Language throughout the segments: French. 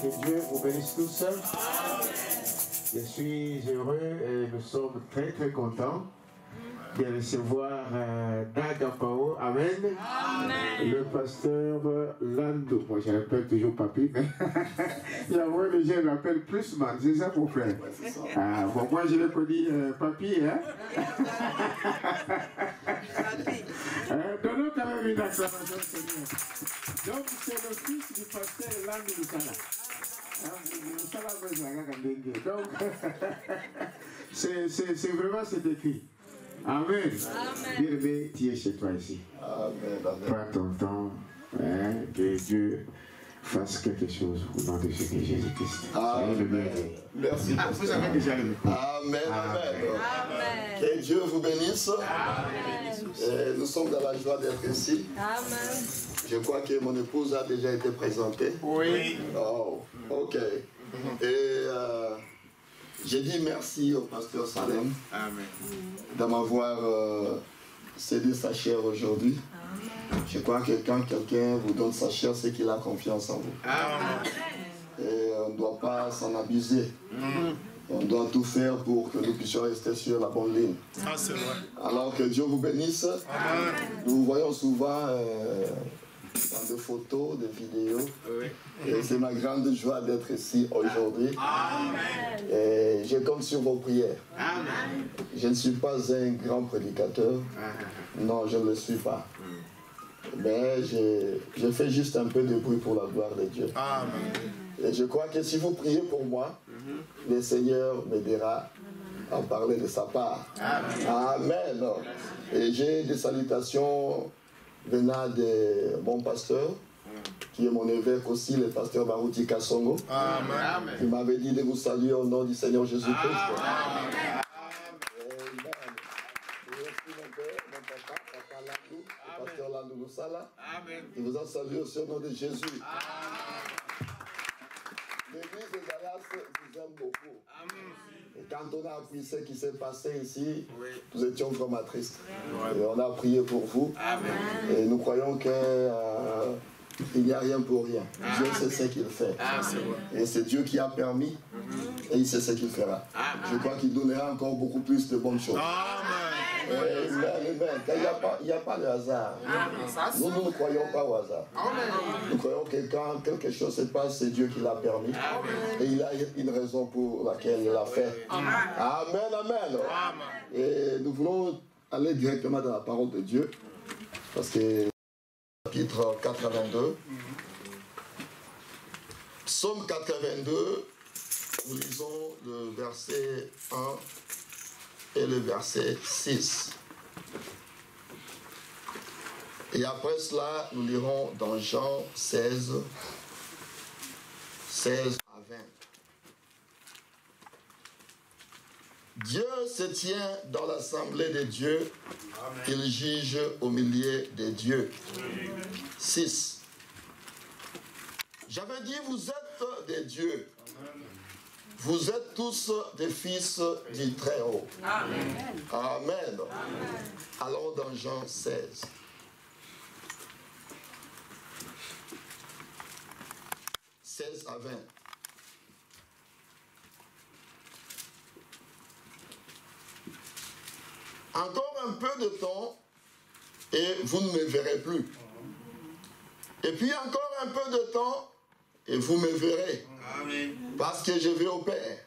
Que Dieu vous bénisse tous. Je suis heureux et nous sommes très très contents de recevoir Nagapao, amen. Amen. Le pasteur Lando. Moi je l'appelle toujours Papi, mais il y a moins de gens qui l'appellent plus man, c'est ça mon frère. Ah, bon, moi je l'ai connu Papi, hein. Donnons quand même une acclamation au Seigneur. Donc c'est le fils du pasteur Lando Musala. Donc, c'est vraiment cet écrit. Amen. Bien-aimé, tu es chez toi ici. Amen. Prends ton temps, hein, que Dieu fasse quelque chose au nom de Jésus-Christ. Amen. Merci. Vous avez déjà le micro. Amen. Amen. Que Dieu vous bénisse. Amen. Nous sommes dans la joie d'être ici. Amen. Je crois que mon épouse a déjà été présentée. Oui. Oh, ok. Et j'ai dit merci au pasteur Salem de m'avoir cédé sa chair aujourd'hui. Je crois que quand quelqu'un vous donne sa chair, c'est qu'il a confiance en vous. Amen. Et on ne doit pas s'en abuser. On doit tout faire pour que nous puissions rester sur la bonne ligne. Ah, c'est vrai. Alors que Dieu vous bénisse. Amen. Nous vous voyons souvent dans des photos, des vidéos. Oui. Et c'est ma grande joie d'être ici aujourd'hui. Et je compte sur vos prières. Amen. Je ne suis pas un grand prédicateur. Non, je ne le suis pas. Mais je fais juste un peu de bruit pour la gloire de Dieu. Amen. Et je crois que si vous priez pour moi, le Seigneur m'aidera à parler de sa part. Amen. Amen. Et j'ai des salutations venant de mon pasteur, qui est mon évêque aussi, le pasteur Barouti Kassongo. Amen. Il m'avait dit de vous saluer au nom du Seigneur Jésus-Christ. Amen. Et aussi mon père, mon papa, Papa Landou, le pasteur Landou Moussala. Amen. Il vous a salué aussi au nom de Jésus. Amen. L'église des Alliances vous aime beaucoup. Amen. Et quand on a appris ce qui s'est passé ici, nous étions vraiment tristes. Et on a prié pour vous. Amen. Et nous croyons que il n'y a rien pour rien. Dieu sait ce qu'il fait. Et c'est Dieu qui a permis. Et il sait ce qu'il fera. Je crois qu'il donnera encore beaucoup plus de bonnes choses. Amen. Amen. Il n'y a pas de hasard. Nous ne croyons pas au hasard. Nous croyons que quand quelque chose se passe, c'est Dieu qui l'a permis. Et il a une raison pour laquelle il l'a fait. Amen, amen. Et nous voulons aller directement dans la parole de Dieu. Parce que chapitre 82. Psaume 82, nous lisons le verset 1 et le verset 6. Et après cela, nous lirons dans Jean 16, 16 à 20. Dieu se tient dans l'assemblée des dieux. Il juge au milieu des dieux. 6. J'avais dit, vous êtes des dieux. Vous êtes tous des fils du Très-Haut. Amen. Amen. Allons dans Jean 16. « 16 à 20. Encore un peu de temps et vous ne me verrez plus. Et puis encore un peu de temps et vous me verrez. Amen. Parce que je vais au Père.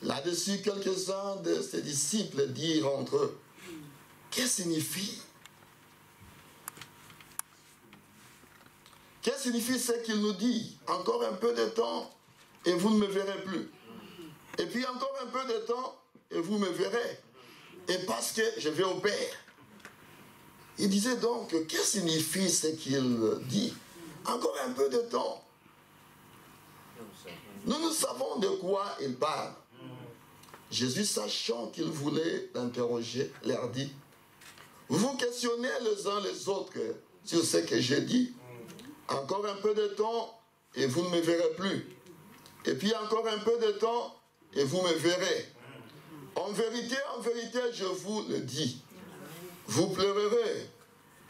Là-dessus, quelques-uns de ses disciples dirent entre eux, que signifie ce qu'il nous dit? Encore un peu de temps et vous ne me verrez plus. Et puis encore un peu de temps et vous me verrez. Et parce que je vais au Père. Il disait donc, que signifie ce qu'il dit? Encore un peu de temps. Nous savons de quoi il parle. Jésus, sachant qu'il voulait l'interroger, leur dit, vous questionnez les uns les autres sur ce que j'ai dit. Encore un peu de temps et vous ne me verrez plus. Et puis encore un peu de temps et vous me verrez. En vérité, je vous le dis. Vous pleurerez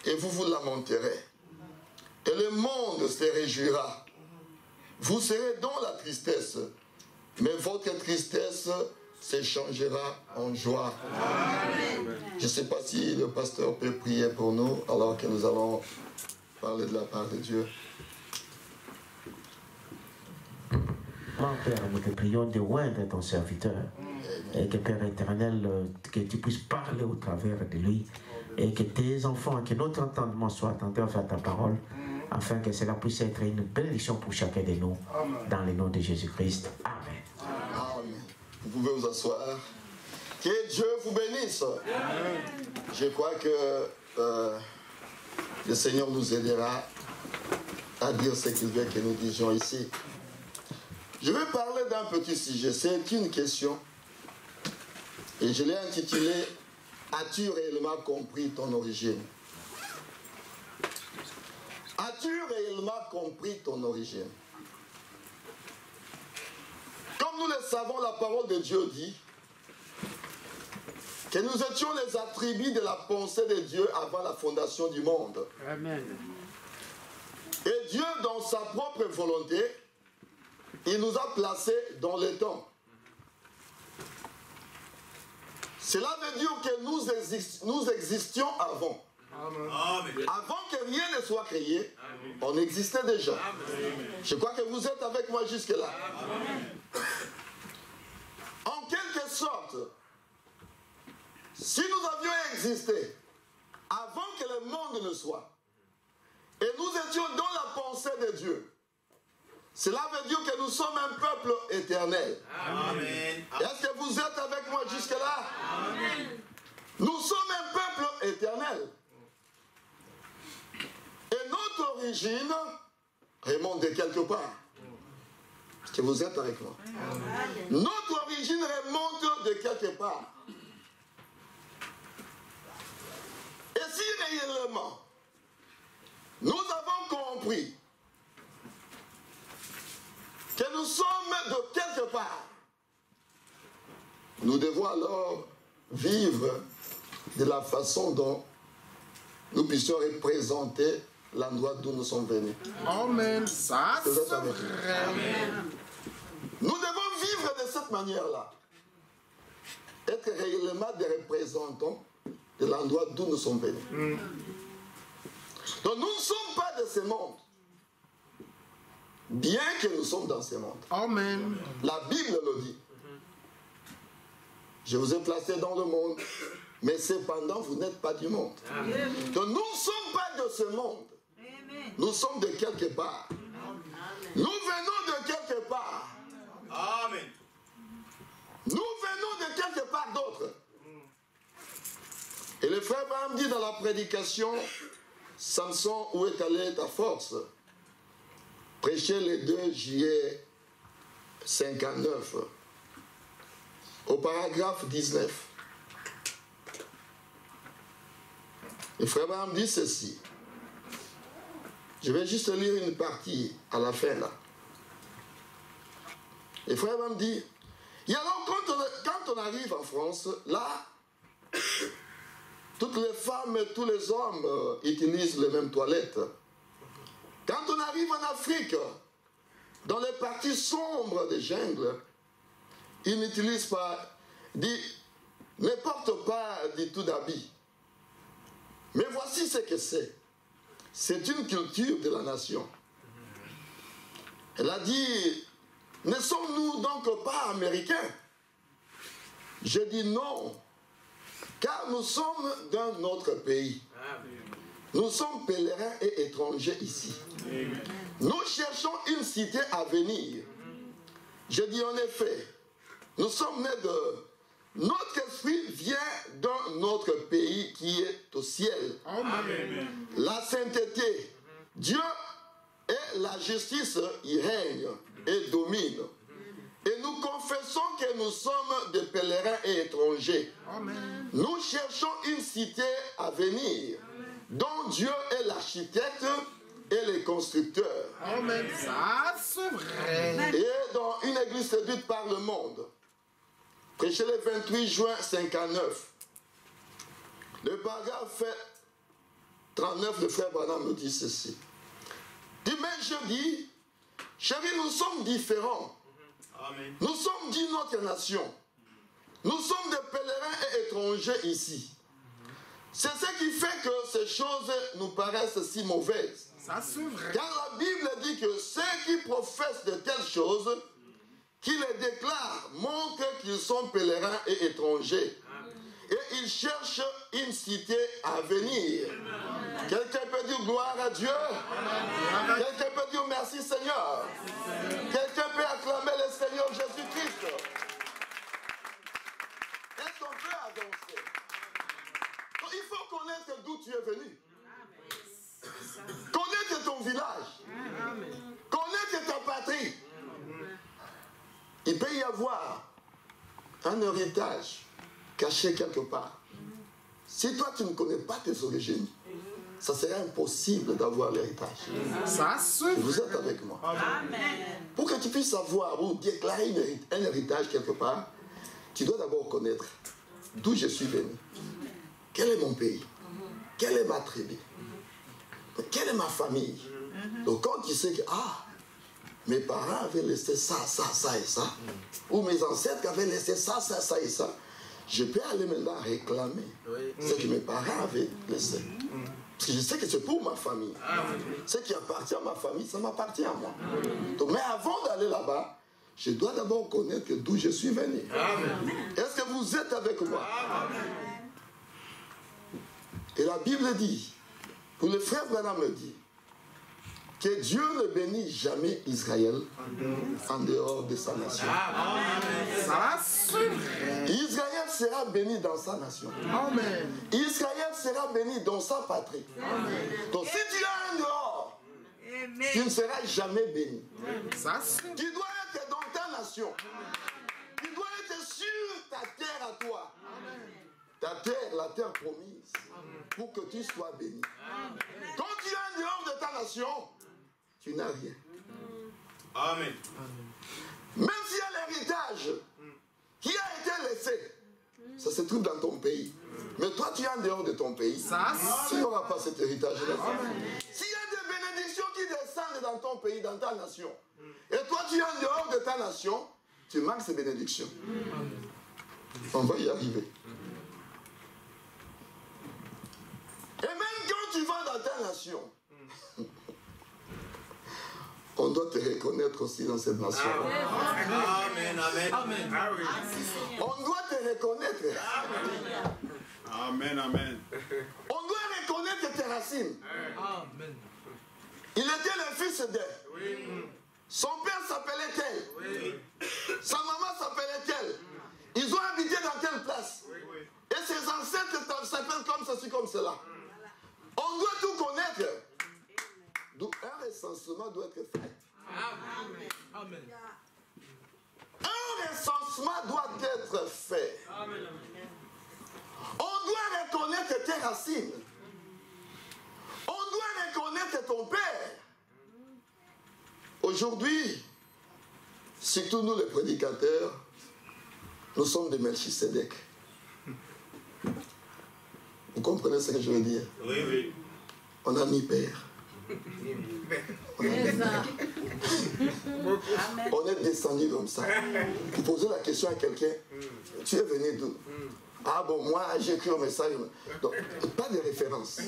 et vous vous lamenterez. Et le monde se réjouira. Vous serez dans la tristesse, mais votre tristesse s'échangera en joie. Amen. Je ne sais pas si le pasteur peut prier pour nous, alors que nous allons parler de la part de Dieu. Mon Père, nous te prions de oindre ton serviteur. Et que Père éternel, que tu puisses parler au travers de lui. Et que tes enfants, que notre entendement soit attentif à ta parole. Afin que cela puisse être une bénédiction pour chacun de nous. Dans le nom de Jésus-Christ. Amen. Amen. Vous pouvez vous asseoir. Que Dieu vous bénisse. Amen. Je crois que le Seigneur nous aidera à dire ce qu'il veut que nous disions ici. Je vais parler d'un petit sujet. C'est une question. Et je l'ai intitulé « As-tu réellement compris ton origine ?» As-tu réellement compris ton origine? Comme nous le savons, la parole de Dieu dit que nous étions les attributs de la pensée de Dieu avant la fondation du monde. Amen. Et Dieu, dans sa propre volonté, il nous a placés dans le temps. Cela veut dire que nous existions avant. Amen. Avant que rien ne soit créé, amen, on existait déjà. Amen. Je crois que vous êtes avec moi jusque-là. Si nous avions existé avant que le monde ne soit, et nous étions dans la pensée de Dieu, cela veut dire que nous sommes un peuple éternel. Amen. Est-ce que vous êtes avec moi jusque-là? Amen. Nous sommes un peuple éternel. Et notre origine remonte de quelque part. Est-ce que vous êtes avec moi? Amen. Notre origine remonte de quelque part. Et si réellement nous avons compris que nous sommes de quelque part, nous devons alors vivre de la façon dont nous puissions représenter l'endroit d'où nous sommes venus. Amen. Ça, c'est vrai. Nous devons vivre de cette manière-là. Être réellement des représentants de l'endroit d'où nous sommes venus. Donc nous ne sommes pas de ce monde. Bien que nous sommes dans ce monde. Amen. La Bible le dit. Je vous ai placé dans le monde, mais cependant vous n'êtes pas du monde. Amen. Donc nous ne sommes pas de ce monde. Amen. Nous sommes de quelque part. Amen. Nous venons de quelque part. Amen. Nous venons de quelque part d'autre. Et le frère Abraham dit dans la prédication, Samson, où est allée ta force? Prêcher le 2 juillet 59, au paragraphe 19. Le frère Abraham dit ceci. Je vais juste lire une partie à la fin là. Le frère Abraham dit, et alors quand on arrive en France, là, toutes les femmes et tous les hommes utilisent les mêmes toilettes. Quand on arrive en Afrique, dans les parties sombres des jungles, ils n'utilisent pas, ne portent pas du tout d'habits. Mais voici ce que c'est. C'est une culture de la nation. Elle a dit, ne sommes-nous donc pas américains? Je dis non, car nous sommes d'un autre pays. Nous sommes pèlerins et étrangers ici. Nous cherchons une cité à venir. Je dis en effet, nous sommes nés de... Notre esprit vient d'un autre pays qui est au ciel. Amen. La sainteté, Dieu et la justice y règnent et dominent. Et nous confessons que nous sommes des pèlerins et étrangers. Amen. Nous cherchons une cité à venir, dont Dieu est l'architecte et le constructeur. Amen. Ça, c'est vrai. Et dans une église séduite par le monde, prêché le 28 juin 59, le paragraphe 39, le frère Branham me dit ceci. Il dit, mais je dis, chérie, nous sommes différents. Amen. Nous sommes d'une autre nation. Nous sommes des pèlerins et étrangers ici. C'est ce qui fait que ces choses nous paraissent si mauvaises. Ça, c'est vrai. Car la Bible dit que ceux qui professent de telles choses, qui les déclarent, montrent qu'ils sont pèlerins et étrangers. Amen. Et ils cherchent une cité à venir. Quelqu'un peut dire gloire à Dieu. Quelqu'un peut dire merci Seigneur. Quelqu'un peut acclamer le Seigneur Jésus-Christ. Est-ce qu'on peut avancer? Donc, il faut connaître d'où tu es venu. Connaître ton village. Connaître ta patrie. Il peut y avoir un héritage caché quelque part. Si toi tu ne connais pas tes origines, ça serait impossible d'avoir l'héritage. Vous êtes avec moi. Amen. Pour que tu puisses savoir ou déclarer un héritage quelque part, tu dois d'abord connaître d'où je suis venu. Quel est mon pays? Quelle est ma tribu? Quelle est ma famille? Donc quand tu sais que mes parents avaient laissé ça, ça, ça et ça, ou mes ancêtres avaient laissé ça, ça, ça et ça, je peux aller maintenant réclamer ce que mes parents avaient laissé. Parce que je sais que c'est pour ma famille. Ce qui appartient à ma famille, ça m'appartient à moi. Donc, mais avant d'aller là-bas, je dois d'abord connaître d'où je suis venu. Est-ce que vous êtes avec moi? Et la Bible dit, pour le frère Branham me dit, que Dieu ne bénit jamais Israël en dehors de sa nation. Israël sera béni dans sa nation. Israël sera béni dans sa patrie. Donc si tu as un dehors, tu ne seras jamais béni. Tu dois être dans ta nation. Tu dois être sur ta terre à toi. Ta terre, la terre promise, pour que tu sois béni. Quand tu es en dehors de ta nation, tu n'as rien. Amen. Même s'il y a l'héritage qui a été laissé, ça se trouve dans ton pays. Mais toi, tu es en dehors de ton pays. Tu n'auras pas cet héritage-là. S'il y a des bénédictions qui descendent dans ton pays, dans ta nation, et toi, tu es en dehors de ta nation, tu manques ces bénédictions. On va y arriver. Et même quand tu vas dans ta nation, on doit te reconnaître aussi dans cette nation. Amen, amen, amen. On doit te reconnaître. Amen, amen. On doit reconnaître tes racines. Amen. Il était le fils d'elle. Oui. Son père s'appelait tel. Oui. Sa maman s'appelait tel. Ils ont habité dans telle place. Oui, oui. Et ses ancêtres s'appellent comme ceci, comme cela. On doit tout connaître. Donc un recensement doit être fait. Amen. Amen. Un recensement doit être fait. Amen. On doit reconnaître tes racines. On doit reconnaître ton père. Aujourd'hui, surtout nous les prédicateurs, nous sommes des Melchisedec. Vous comprenez ce que je veux dire? Oui, oui. On n'a ni père. On est descendu comme ça. Vous posez la question à quelqu'un, tu es venu d'où? Ah bon, moi j'ai écrit un message. Donc, pas de référence.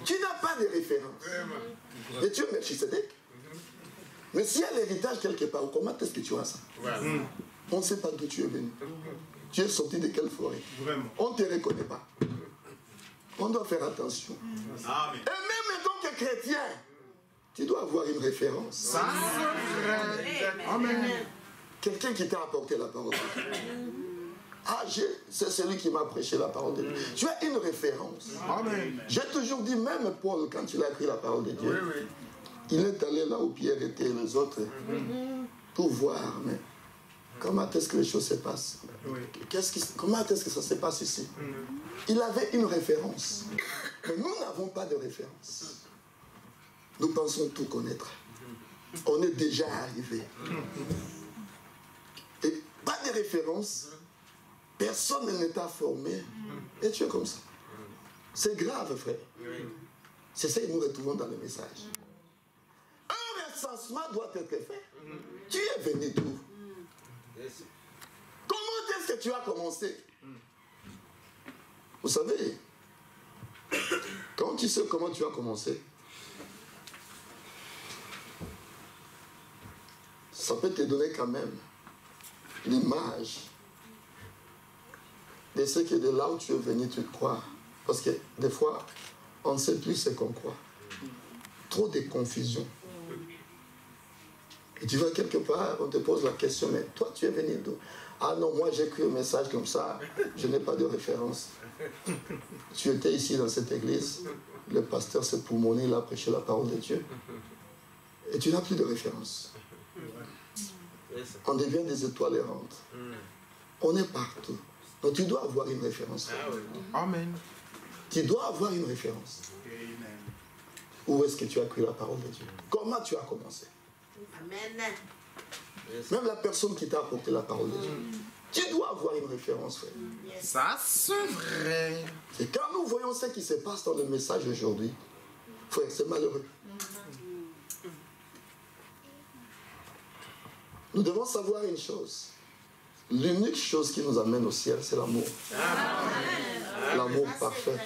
Tu n'as pas de référence. Et tu es Melchisedec. Mais s'il y a l'héritage quelque part, comment est-ce que tu as ça? On ne sait pas d'où tu es venu. Tu es sorti de quelle forêt? On ne te reconnaît pas. On doit faire attention. Amen. Et même en tant que chrétien, tu dois avoir une référence. Amen. Quelqu'un qui t'a apporté la parole de Dieu. Ah, c'est celui qui m'a prêché la parole de Dieu. Tu as une référence. Amen. J'ai toujours dit, même Paul, quand il a écrit la parole de Dieu, il est allé là où Pierre était et les autres pour voir, mais comment est-ce que les choses se passent? Comment est-ce que ça se passe ici? Il avait une référence. Mais nous n'avons pas de référence. Nous pensons tout connaître. On est déjà arrivé. Et pas de référence. Personne ne t'a formé. Et tu es comme ça. C'est grave, frère. C'est ça que nous retrouvons dans le message. Un recensement doit être fait. Tu es venu d'où? Comment est-ce que tu as commencé? Vous savez, quand tu sais comment tu as commencé, ça peut te donner quand même l'image de ce que de là où tu es venu, tu crois. Parce que des fois, on ne sait plus ce qu'on croit. Trop de confusion. Et tu vas quelque part, on te pose la question, mais toi, tu es venu d'où? Ah non, moi j'ai écrit un message comme ça, je n'ai pas de référence. Tu étais ici dans cette église, le pasteur s'est poumoné, il a prêché la parole de Dieu. Et tu n'as plus de référence. On devient des étoiles errantes. On est partout. Donc tu dois avoir une référence. Amen. Tu dois avoir une référence. Où est-ce que tu as cru la parole de Dieu? Comment tu as commencé? Amen. Même la personne qui t'a apporté la parole de Dieu. Tu dois avoir une référence, frère. Ça, c'est vrai. Et quand nous voyons ce qui se passe dans le message aujourd'hui, frère, c'est malheureux. Nous devons savoir une chose. L'unique chose qui nous amène au ciel, c'est l'amour. L'amour parfait.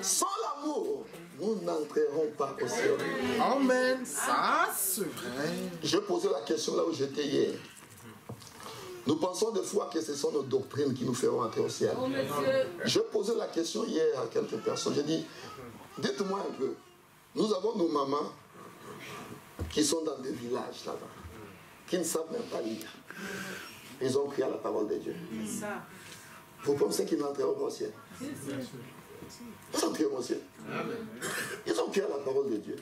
Sans l'amour, nous n'entrerons pas au ciel. Amen. Ça, c'est vrai. Je posais la question là où j'étais hier. Nous pensons des fois que ce sont nos doctrines qui nous feront entrer au ciel. Oh, je posais la question hier à quelques personnes. J'ai dit, dites-moi un peu, nous avons nos mamans qui sont dans des villages là-bas, qui ne savent même pas lire. Ils ont crié à la parole de Dieu. Vous pensez qu'ils n'entreront pas au ciel? Ils entreront au ciel. Ils ont crié à la parole de Dieu.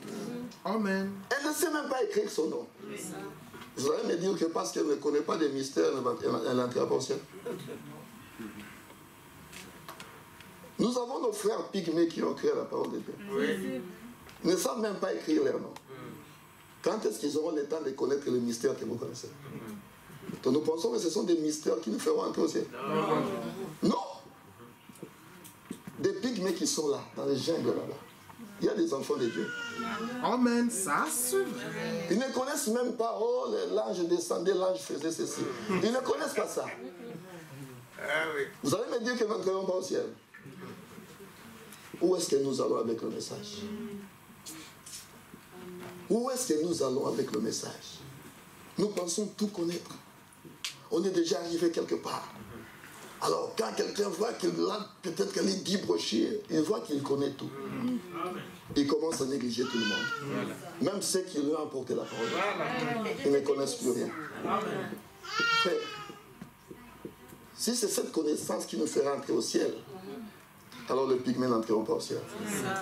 Amen. Elle ne sait même pas écrire son nom. Vous allez me dire que parce qu'elle ne connaît pas des mystères, elle n'entrera pas au ciel. Nous avons nos frères pygmées qui ont crié à la parole de Dieu. Ils ne savent même pas écrire leur nom. Quand est-ce qu'ils auront le temps de connaître les mystères que vous connaissez? Donc nous pensons que ce sont des mystères qui nous feront entrer au ciel. Non. Des pygmées qui sont là, dans les jungles là-bas. Il y a des enfants de Dieu. Amen, ça c'est vrai. Ils ne connaissent même pas, oh, l'ange descendait, l'ange faisait ceci. Ils ne connaissent pas ça. Vous allez me dire que nous n'entrerons pas au ciel. Où est-ce que nous allons avec le message? Où est-ce que nous allons avec le message? Nous pensons tout connaître. On est déjà arrivé quelque part. Alors, quand quelqu'un voit qu'il a peut-être qu'elle est 10 brochures, il voit qu'il connaît tout. Il commence à négliger tout le monde. Même ceux qui lui ont apporté la parole. Ils ne connaissent plus rien. Frère, si c'est cette connaissance qui nous fera entrer au ciel, alors les pygmées n'entreront pas au ciel.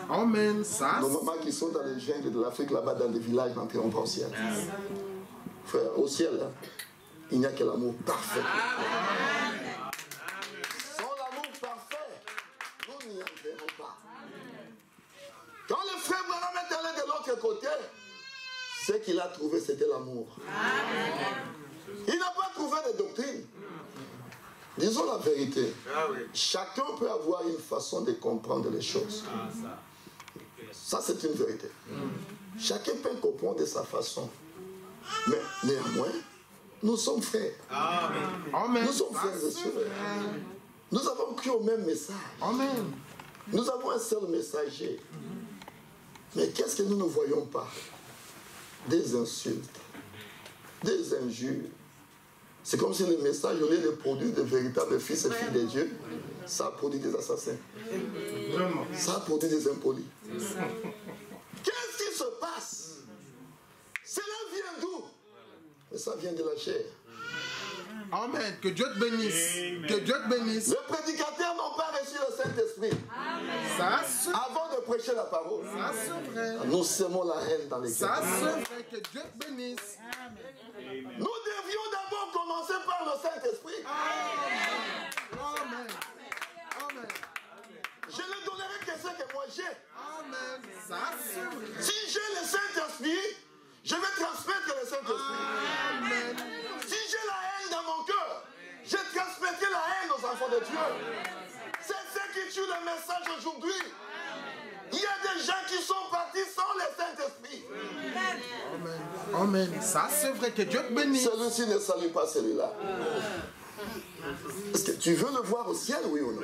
Amen, ça. Nos mamans qui sont dans les jungles de l'Afrique, là-bas, dans des villages, n'entreront pas au ciel. Frère, au ciel, hein, il n'y a que l'amour parfait. Sans l'amour parfait, nous n'y entrerons pas. Quand le frère Branham est allé de l'autre côté, ce qu'il a trouvé, c'était l'amour. Il n'a pas trouvé de doctrine. Disons la vérité. Chacun peut avoir une façon de comprendre les choses. Ça, c'est une vérité. Chacun peut comprendre de sa façon. Mais néanmoins, nous sommes frères. Amen. Nous sommes frères et sœurs. Nous avons cru au même message. Amen. Nous avons un seul messager. Mais qu'est-ce que nous ne voyons pas? Des insultes, des injures. C'est comme si le message, au lieu de produire de véritables fils et filles de Dieu, ça a produit des assassins. Ça a produit des impolis. Qu'est-ce qui se passe? Cela vient d'où? Et ça vient de la chair. Amen. Que Dieu te bénisse. Que Dieu te bénisse. Les prédicateurs n'ont pas reçu le Saint-Esprit. Ça c'est Avant de prêcher la parole. Ça c'est vrai. Nous semons la haine dans les Ça cœurs. c'est vrai. Que Dieu te bénisse. Nous devions d'abord commencer par le Saint-Esprit. Amen. Amen. Je ne donnerai que ce que moi j'ai. Amen. Ça c'est vrai. Si j'ai le Saint-Esprit, je vais transmettre le Saint-Esprit. Amen. Si j'ai la haine dans mon cœur, je transmettrai la haine aux enfants de Dieu. C'est ce qui tue le message aujourd'hui. Il y a des gens qui sont partis sans le Saint-Esprit. Amen. Amen. Ça c'est vrai. Que Dieu te bénisse. Celui-ci ne salue pas celui-là. Est-ce que tu veux le voir au ciel, oui ou non?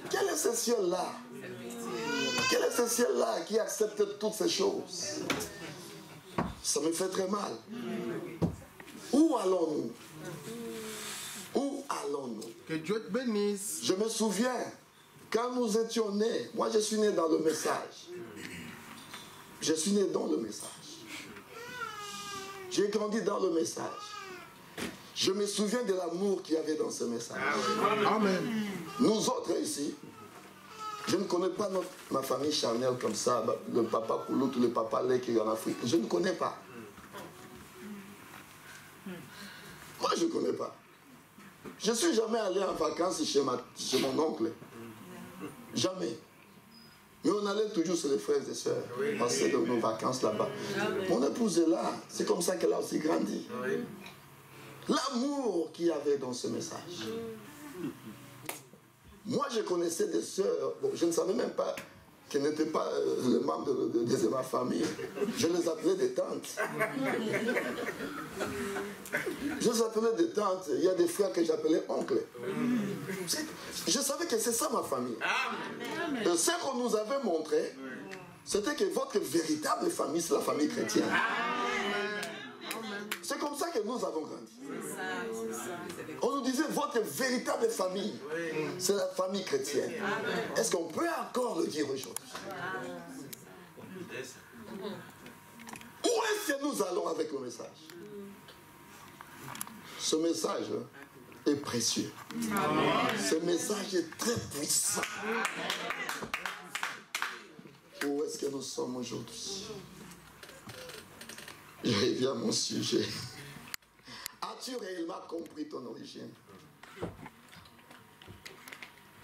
Quel est ce ciel-là? Quel est ce ciel-là qui accepte toutes ces choses? Ça me fait très mal. Où allons-nous? Où allons-nous? Que Dieu te bénisse. Je me souviens, quand nous étions nés, moi je suis né dans le message. Je suis né dans le message. J'ai grandi dans le message. Je me souviens de l'amour qu'il y avait dans ce message. Amen. Nous autres ici, je ne connais pas ma famille charnelle comme ça, le papa Koulout ou le papa Lé qui est en Afrique. Je ne connais pas. Moi, je ne connais pas. Je ne suis jamais allé en vacances chez mon oncle. Jamais. Mais on allait toujours chez les frères et sœurs, passer nos vacances là-bas. Mon épouse est là. C'est comme ça qu'elle a aussi grandi. L'amour qu'il y avait dans ce message. Moi, je connaissais des sœurs, bon, je ne savais même pas qu'elles n'étaient pas les membres de ma famille. Je les appelais des tantes. Je les appelais des tantes. Il y a des frères que j'appelais oncles. Je savais que c'est ça ma famille. Et ce qu'on nous avait montré, c'était que votre véritable famille, c'est la famille chrétienne. C'est comme ça que nous avons grandi. On nous disait, votre véritable famille, c'est la famille chrétienne. Est-ce qu'on peut encore le dire aujourd'hui? Où est-ce que nous allons avec le message? Ce message est précieux. Ce message est très puissant. Où est-ce que nous sommes aujourd'hui? Je reviens à mon sujet. As-tu réellement compris ton origine?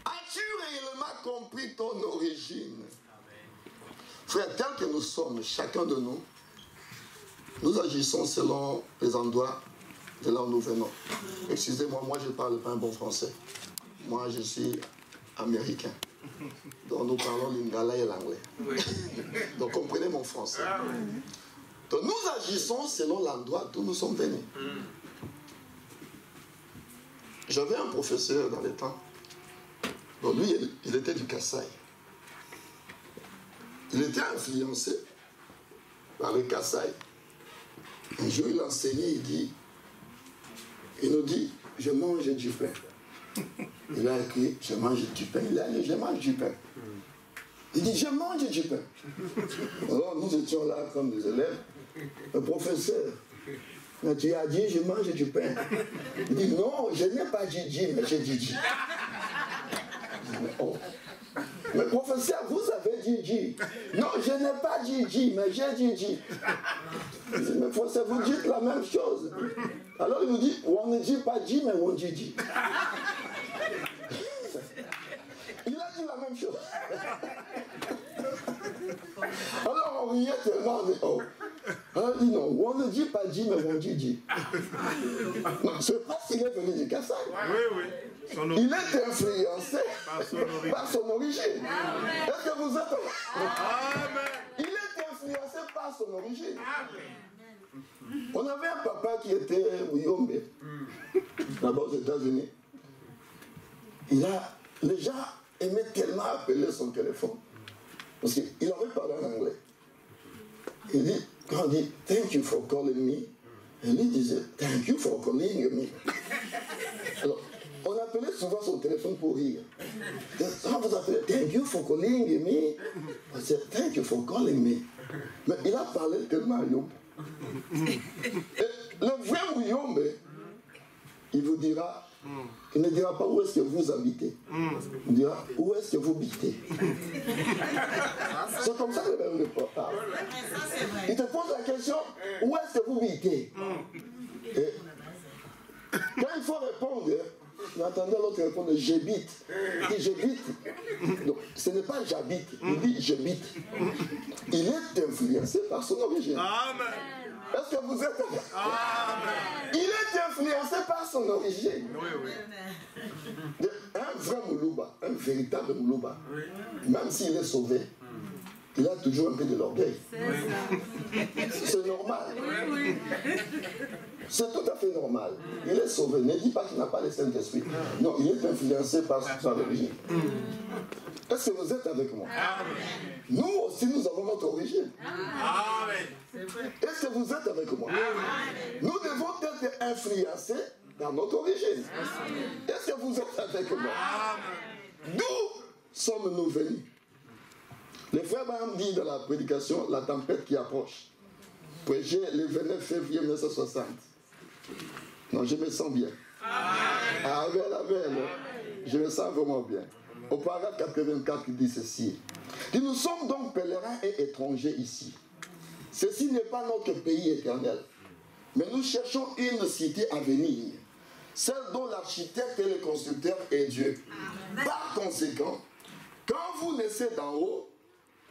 As-tu réellement compris ton origine? Frère, tel que nous sommes, chacun de nous, nous agissons selon les endroits de là où nous venons. Excusez-moi, moi je ne parle pas un bon français. Moi je suis américain. Donc nous parlons l'ingala et l'anglais. Donc comprenez mon français. Donc nous agissons selon l'endroit d'où nous sommes venus. J'avais un professeur dans les temps. Donc lui, il était du Kasaï. Il était influencé par le Kasaï. Un jour, il enseignait, il nous dit, je mange du pain. Il a écrit, je mange du pain. Il a dit, je mange du pain. Il dit, je mange du pain. Alors nous étions là comme des élèves. Le professeur, tu as dit, je mange du pain. Il dit, non, je n'ai pas dit, mais j'ai dit. Oh. Mais professeur, vous avez dit. Non, je n'ai pas dit, mais j'ai dit. Mais professeur, vous dites la même chose. Alors il nous dit, on ne dit pas dit, mais on dit. Il a dit la même chose. Alors on riait tellement, on dit, oh. Alors il dit non, on ne dit pas dit, mais on dit. Non, c'est parce qu'il est venu du Kasaï. Oui. Il est influencé par son origine. Est-ce que vous êtes... Amen. Il est influencé par son origine. Amen. On avait un papa qui était Muyombe, là-bas aux États-Unis. Les gens aimaient tellement appeler son téléphone. Parce qu'il avait parlé en anglais. Il dit, quand on dit, thank you for calling me, et lui disait, thank you for calling me. Alors, on appelait souvent son téléphone pour rire. Quand vous appelez, thank you for calling me, on dit, thank you for calling me. Mais il a parlé tellement à Yombe. Et le vrai Muyombe, il vous dira, il ne dira pas où est-ce que vous habitez. Il dira où est-ce que vous habitez. C'est comme ça que le parle. Il te pose la question où est-ce que vous habitez. Et quand il faut répondre, vous entendez l'autre répondre j'habite. Il dit j'habite. Donc ce n'est pas j'habite, il dit j'habite. Il est influencé par son origine. Amen. Est-ce que vous êtes... Amen. Il est influencé par son origine. Oui. Un vrai Moulouba, un véritable Moulouba, même s'il est sauvé, il a toujours un peu de l'orgueil. C'est normal. C'est tout à fait normal. Il est sauvé. Ne dis pas qu'il n'a pas le Saint-Esprit. Non, il est influencé par son origine. Est-ce que vous êtes avec moi? Amen. Nous aussi, nous avons notre origine. Amen. Est-ce que vous êtes avec moi? Amen. Nous devons être influencés dans notre origine. Est-ce que vous êtes avec moi? Amen. D'où sommes-nous venus? Le frère Branham dit dans la prédication, la tempête qui approche. Prêché le 29 février 1960. Non, je me sens bien. Amen, amen. Je me sens vraiment bien. Au paragraphe 84, il dit ceci. Il dit, nous sommes donc pèlerins et étrangers ici. Ceci n'est pas notre pays éternel. Mais nous cherchons une cité à venir. Celle dont l'architecte et le constructeur est Dieu. Par conséquent, quand vous naissez d'en haut,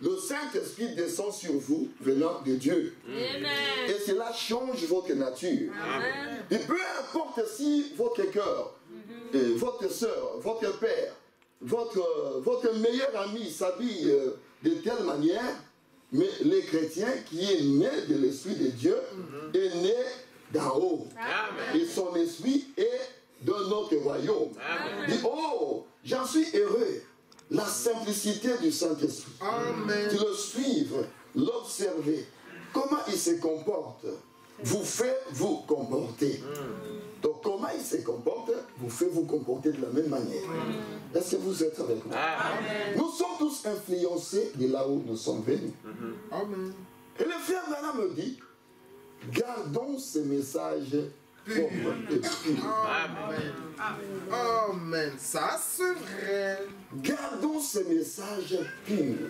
le Saint-Esprit descend sur vous venant de Dieu. Amen. Et cela change votre nature. Amen. Et peu importe si votre cœur, votre soeur, votre père, votre meilleur ami s'habille de telle manière, mais le chrétien qui est né de l'Esprit de Dieu est né d'en haut. Amen. Et son esprit est de notre royaume. Amen. Et oh, j'en suis heureux. La simplicité du Saint-Esprit. De le suivre, l'observer, comment il se comporte. vous fait vous comporter. Donc comment il se comporte, vous fait vous comporter de la même manière. Est-ce que vous êtes avec moi? Nous sommes tous influencés de là où nous sommes venus. Amen. Et le frère Branham me dit, gardons ces messages propres et purs. Amen. Amen. Ça c'est vrai. Gardons ces messages purs.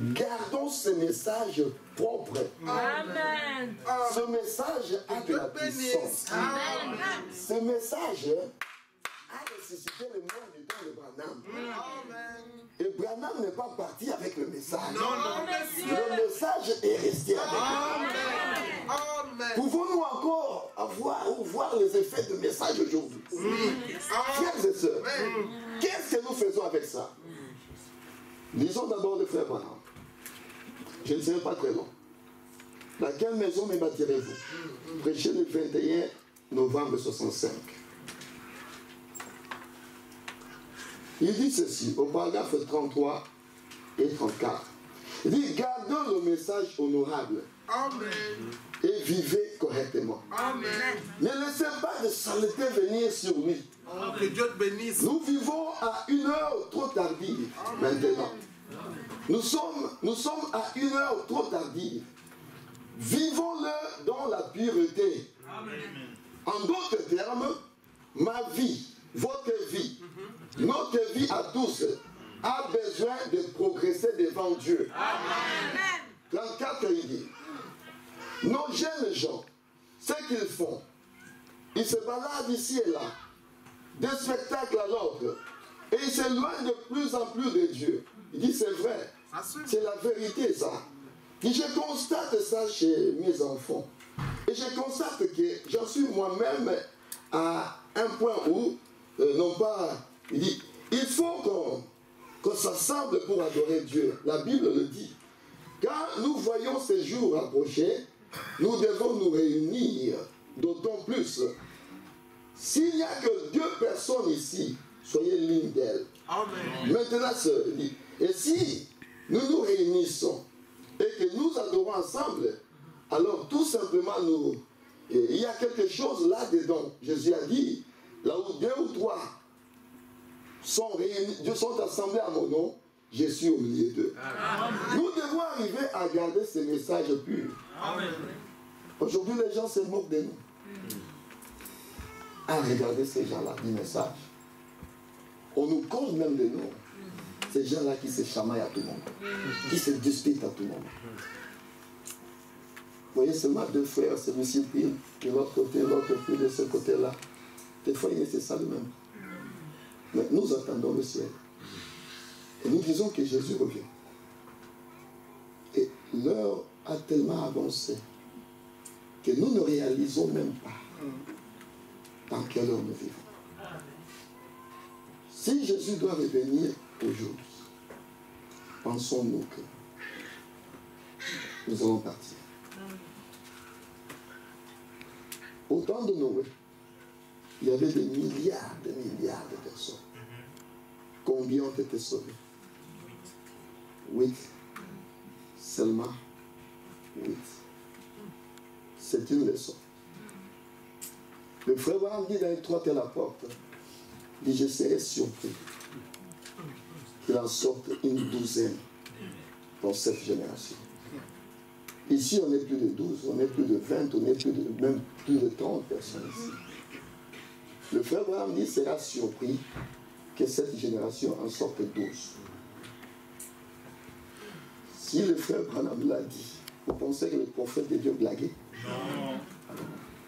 Gardons ces messages propres. Amen. Ce message a de la puissance. Amen. Ce message a ressuscité le monde du temps de Branham. Amen. Et Branham n'est pas parti avec le message. Non, monsieur. Le message est resté avec lui. Amen. Amen. Pouvons-nous encore voir les effets de message aujourd'hui? Frères et sœurs, qu'est-ce que nous faisons avec ça? Lisons d'abord le frère Branham. Je ne serai pas très long. Dans quelle maison me bâtirez-vous? Prêché le 21 novembre 65. Il dit ceci, au paragraphe 33 et 34. Il dit, gardons le message honorable. Amen. Et vivez correctement. Amen. Ne laissez pas de saleté venir sur lui. Que Dieu te bénisse. Nous vivons à une heure trop tardive maintenant. Nous sommes à une heure trop tardive. Vivons-le dans la pureté. En d'autres termes, ma vie, votre vie, notre vie à tous a besoin de progresser devant Dieu. Amen. 34, il dit, nos jeunes gens, ce qu'ils font, ils se baladent ici et là, d'un spectacle à l'autre, et ils s'éloignent de plus en plus de Dieu. Il dit, c'est vrai, c'est la vérité ça. Et je constate ça chez mes enfants. Et je constate que j'en suis moi-même à un point où, non pas, il dit, il faut qu'on s'assemble pour adorer Dieu. La Bible le dit. Quand nous voyons ces jours approcher, nous devons nous réunir, d'autant plus. S'il n'y a que 2 personnes ici, soyez l'une d'elles. Maintenant, et si nous nous réunissons et que nous adorons ensemble, alors tout simplement, il y a quelque chose là-dedans. Jésus a dit, là où 2 ou 3 sont réunis, sont assemblés à mon nom, je suis au milieu d'eux. Nous devons arriver à garder ces messages purs. Aujourd'hui, les gens se moquent de nous. À regarder ces gens-là du message. On nous cause même de nous. Ces gens-là qui se chamaillent à tout le monde, qui se disputent à tout le monde. Vous voyez seulement 2 frères, celui-ci pile de l'autre côté, l'autre pile de ce côté-là. Des fois, il est ça le même. Mais nous attendons le ciel. Et nous disons que Jésus revient. Et l'heure a tellement avancé que nous ne réalisons même pas dans quelle heure nous vivons. Si Jésus doit revenir aujourd'hui, pensons-nous que nous allons partir. Au temps de Noé, il y avait des milliards de personnes. Combien ont été sauvés? 8. Seulement 8. C'est une leçon. Le frère Branham dit dans les 3 à la porte, il dit, je serais surpris qu'il en sorte une 12e dans cette génération. Ici, on est plus de 12, on est plus de 20, on est même plus de 30 personnes ici. Le frère Branham dit, sera surpris que cette génération en sorte 12. Si le frère Branham l'a dit, vous pensez que le prophète de Dieu blaguait? Non.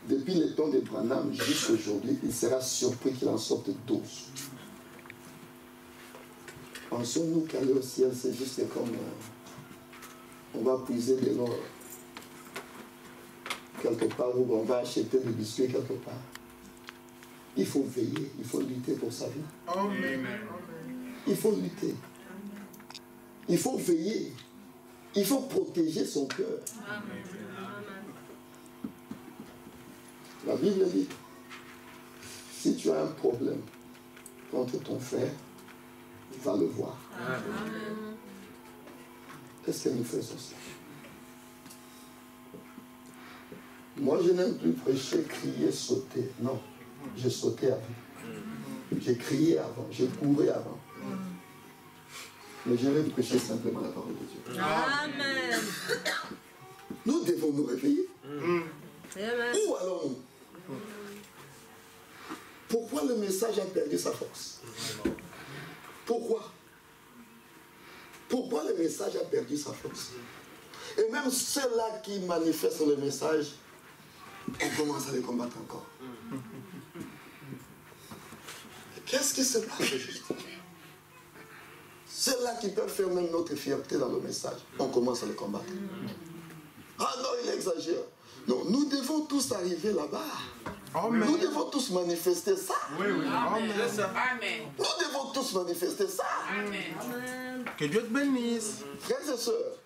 Depuis le temps de Branham jusqu'à aujourd'hui, il sera surpris qu'il en sorte 12. Pensons-nous qu'aller au ciel, c'est juste comme on va puiser de l'or quelque part ou on va acheter des biscuits quelque part. Il faut veiller, il faut lutter pour sa vie. Amen. Il faut lutter. Il faut veiller. Il faut protéger son cœur. La Bible dit, si tu as un problème contre ton frère, va le voir. Qu'est-ce que nous faisons ça? Moi, je n'aime plus prêcher, crier, sauter. Non, j'ai sauté avant. J'ai crié avant, j'ai couru avant. Mais je vais prêcher simplement la parole de Dieu. Amen. Nous devons nous réveiller. Amen. Où allons-nous? Pourquoi le message a perdu sa force? Pourquoi? Pourquoi le message a perdu sa force? Et même ceux-là qui manifestent le message, on commence à les combattre encore. Qu'est-ce qui se passe? Ceux-là qui peuvent faire même notre fierté dans le message, on commence à les combattre. Ah non, il exagère. Non, nous devons tous arriver là-bas. Amen. Nous devons tous manifester ça. Oui, oui. Amen. Amen. Nous devons tous manifester ça. Amen. Que Dieu te bénisse. Frères et sœurs,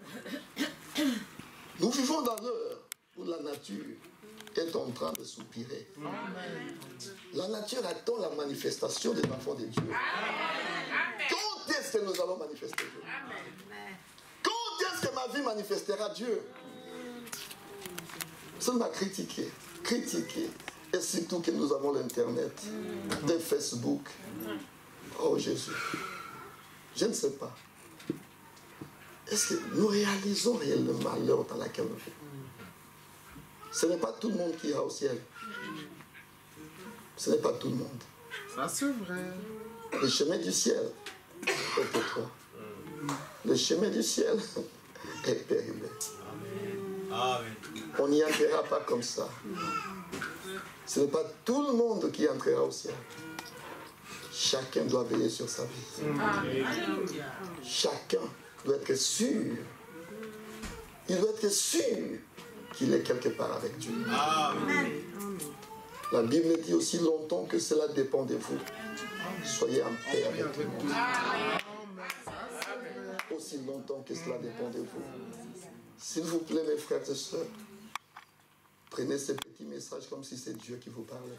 nous vivons dans l'heure où la nature est en train de soupirer. La nature attend la manifestation des enfants de Dieu. Quand est-ce que nous allons manifester Dieu? Quand est-ce que ma vie manifestera Dieu? Seulement critiquer. Et surtout que nous avons l'Internet, des Facebook. Oh Jésus, je ne sais pas. Est-ce que nous réalisons réellement l'heure dans laquelle nous vivons? Ce n'est pas tout le monde qui ira au ciel. Ce n'est pas tout le monde. Ça, c'est vrai. Le chemin du ciel est étroit. Le chemin du ciel est périmé. On n'y entrera pas comme ça. Ce n'est pas tout le monde qui entrera au ciel. Chacun doit veiller sur sa vie. Chacun doit être sûr. Il doit être sûr qu'il est quelque part avec Dieu. La Bible dit aussi longtemps que cela dépend de vous. Soyez en paix avec tout le monde. Aussi longtemps que cela dépend de vous. S'il vous plaît, mes frères et sœurs, prenez ces petits messages comme si c'est Dieu qui vous parlait.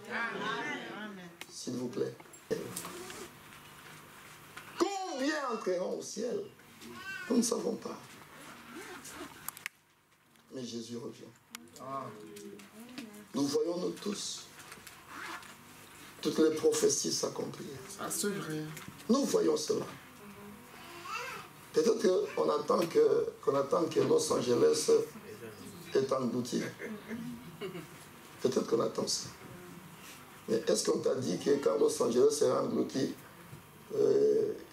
S'il vous plaît. Combien entreront au ciel? Nous ne savons pas. Mais Jésus revient. Nous voyons nous tous toutes les prophéties s'accomplir. Ça, c'est vrai. Nous voyons cela. Peut-être qu'on attend que Los Angeles est englouti. Peut-être qu'on attend ça. Mais est-ce qu'on t'a dit que quand Los Angeles sera englouti,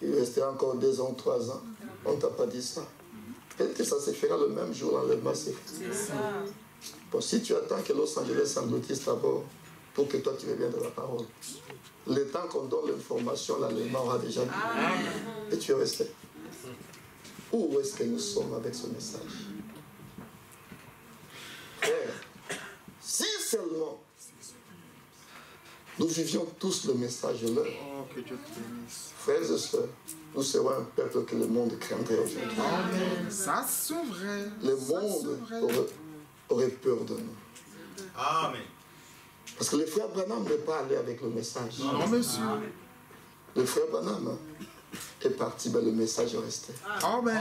il restera encore 2 ans, 3 ans? On ne t'a pas dit ça. Peut-être que ça se fera le même jour dans le massif. Bon, si tu attends que Los Angeles s'engloutisse d'abord, pour que toi tu reviennes de la parole, le temps qu'on donne l'information, l'allemand aura déjà dit. Et tu es resté. Où est-ce que nous sommes avec ce message? Frère, si seulement nous vivions tous le message de l'heure, Oh, que Dieu te bénisse. frères et sœurs, nous serons un peuple que le monde craindrait aujourd'hui. Amen. Ça, c'est vrai. Le Ça, monde c'est vrai. aurait peur de nous. Amen. Parce que le frère Branham n'est pas allé avec le message. Non, monsieur. Le frère Branham est parti, mais le message est resté. Amen.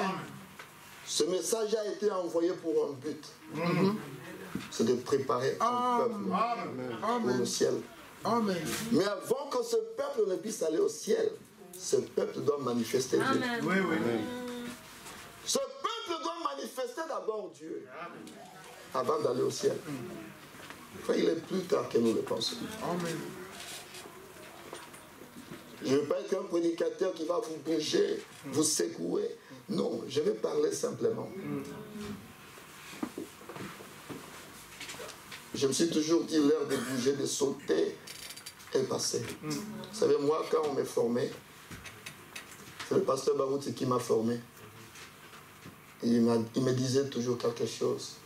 Ce message a été envoyé pour un but. C'est de préparer un peuple pour le ciel. Amen. Mais avant que ce peuple ne puisse aller au ciel, ce peuple doit manifester Dieu. Oui, oui. Ce peuple doit manifester d'abord Dieu avant d'aller au ciel. Enfin, il est plus tard que nous le pensons. Amen. Je ne veux pas être un prédicateur qui va vous bouger, vous secouer. Non, je vais parler simplement. Je me suis toujours dit, l'heure de bouger, de sauter est passée. Vous savez, moi, quand on m'a formé, c'est le pasteur Barouti qui m'a formé. Il me disait toujours quelque chose.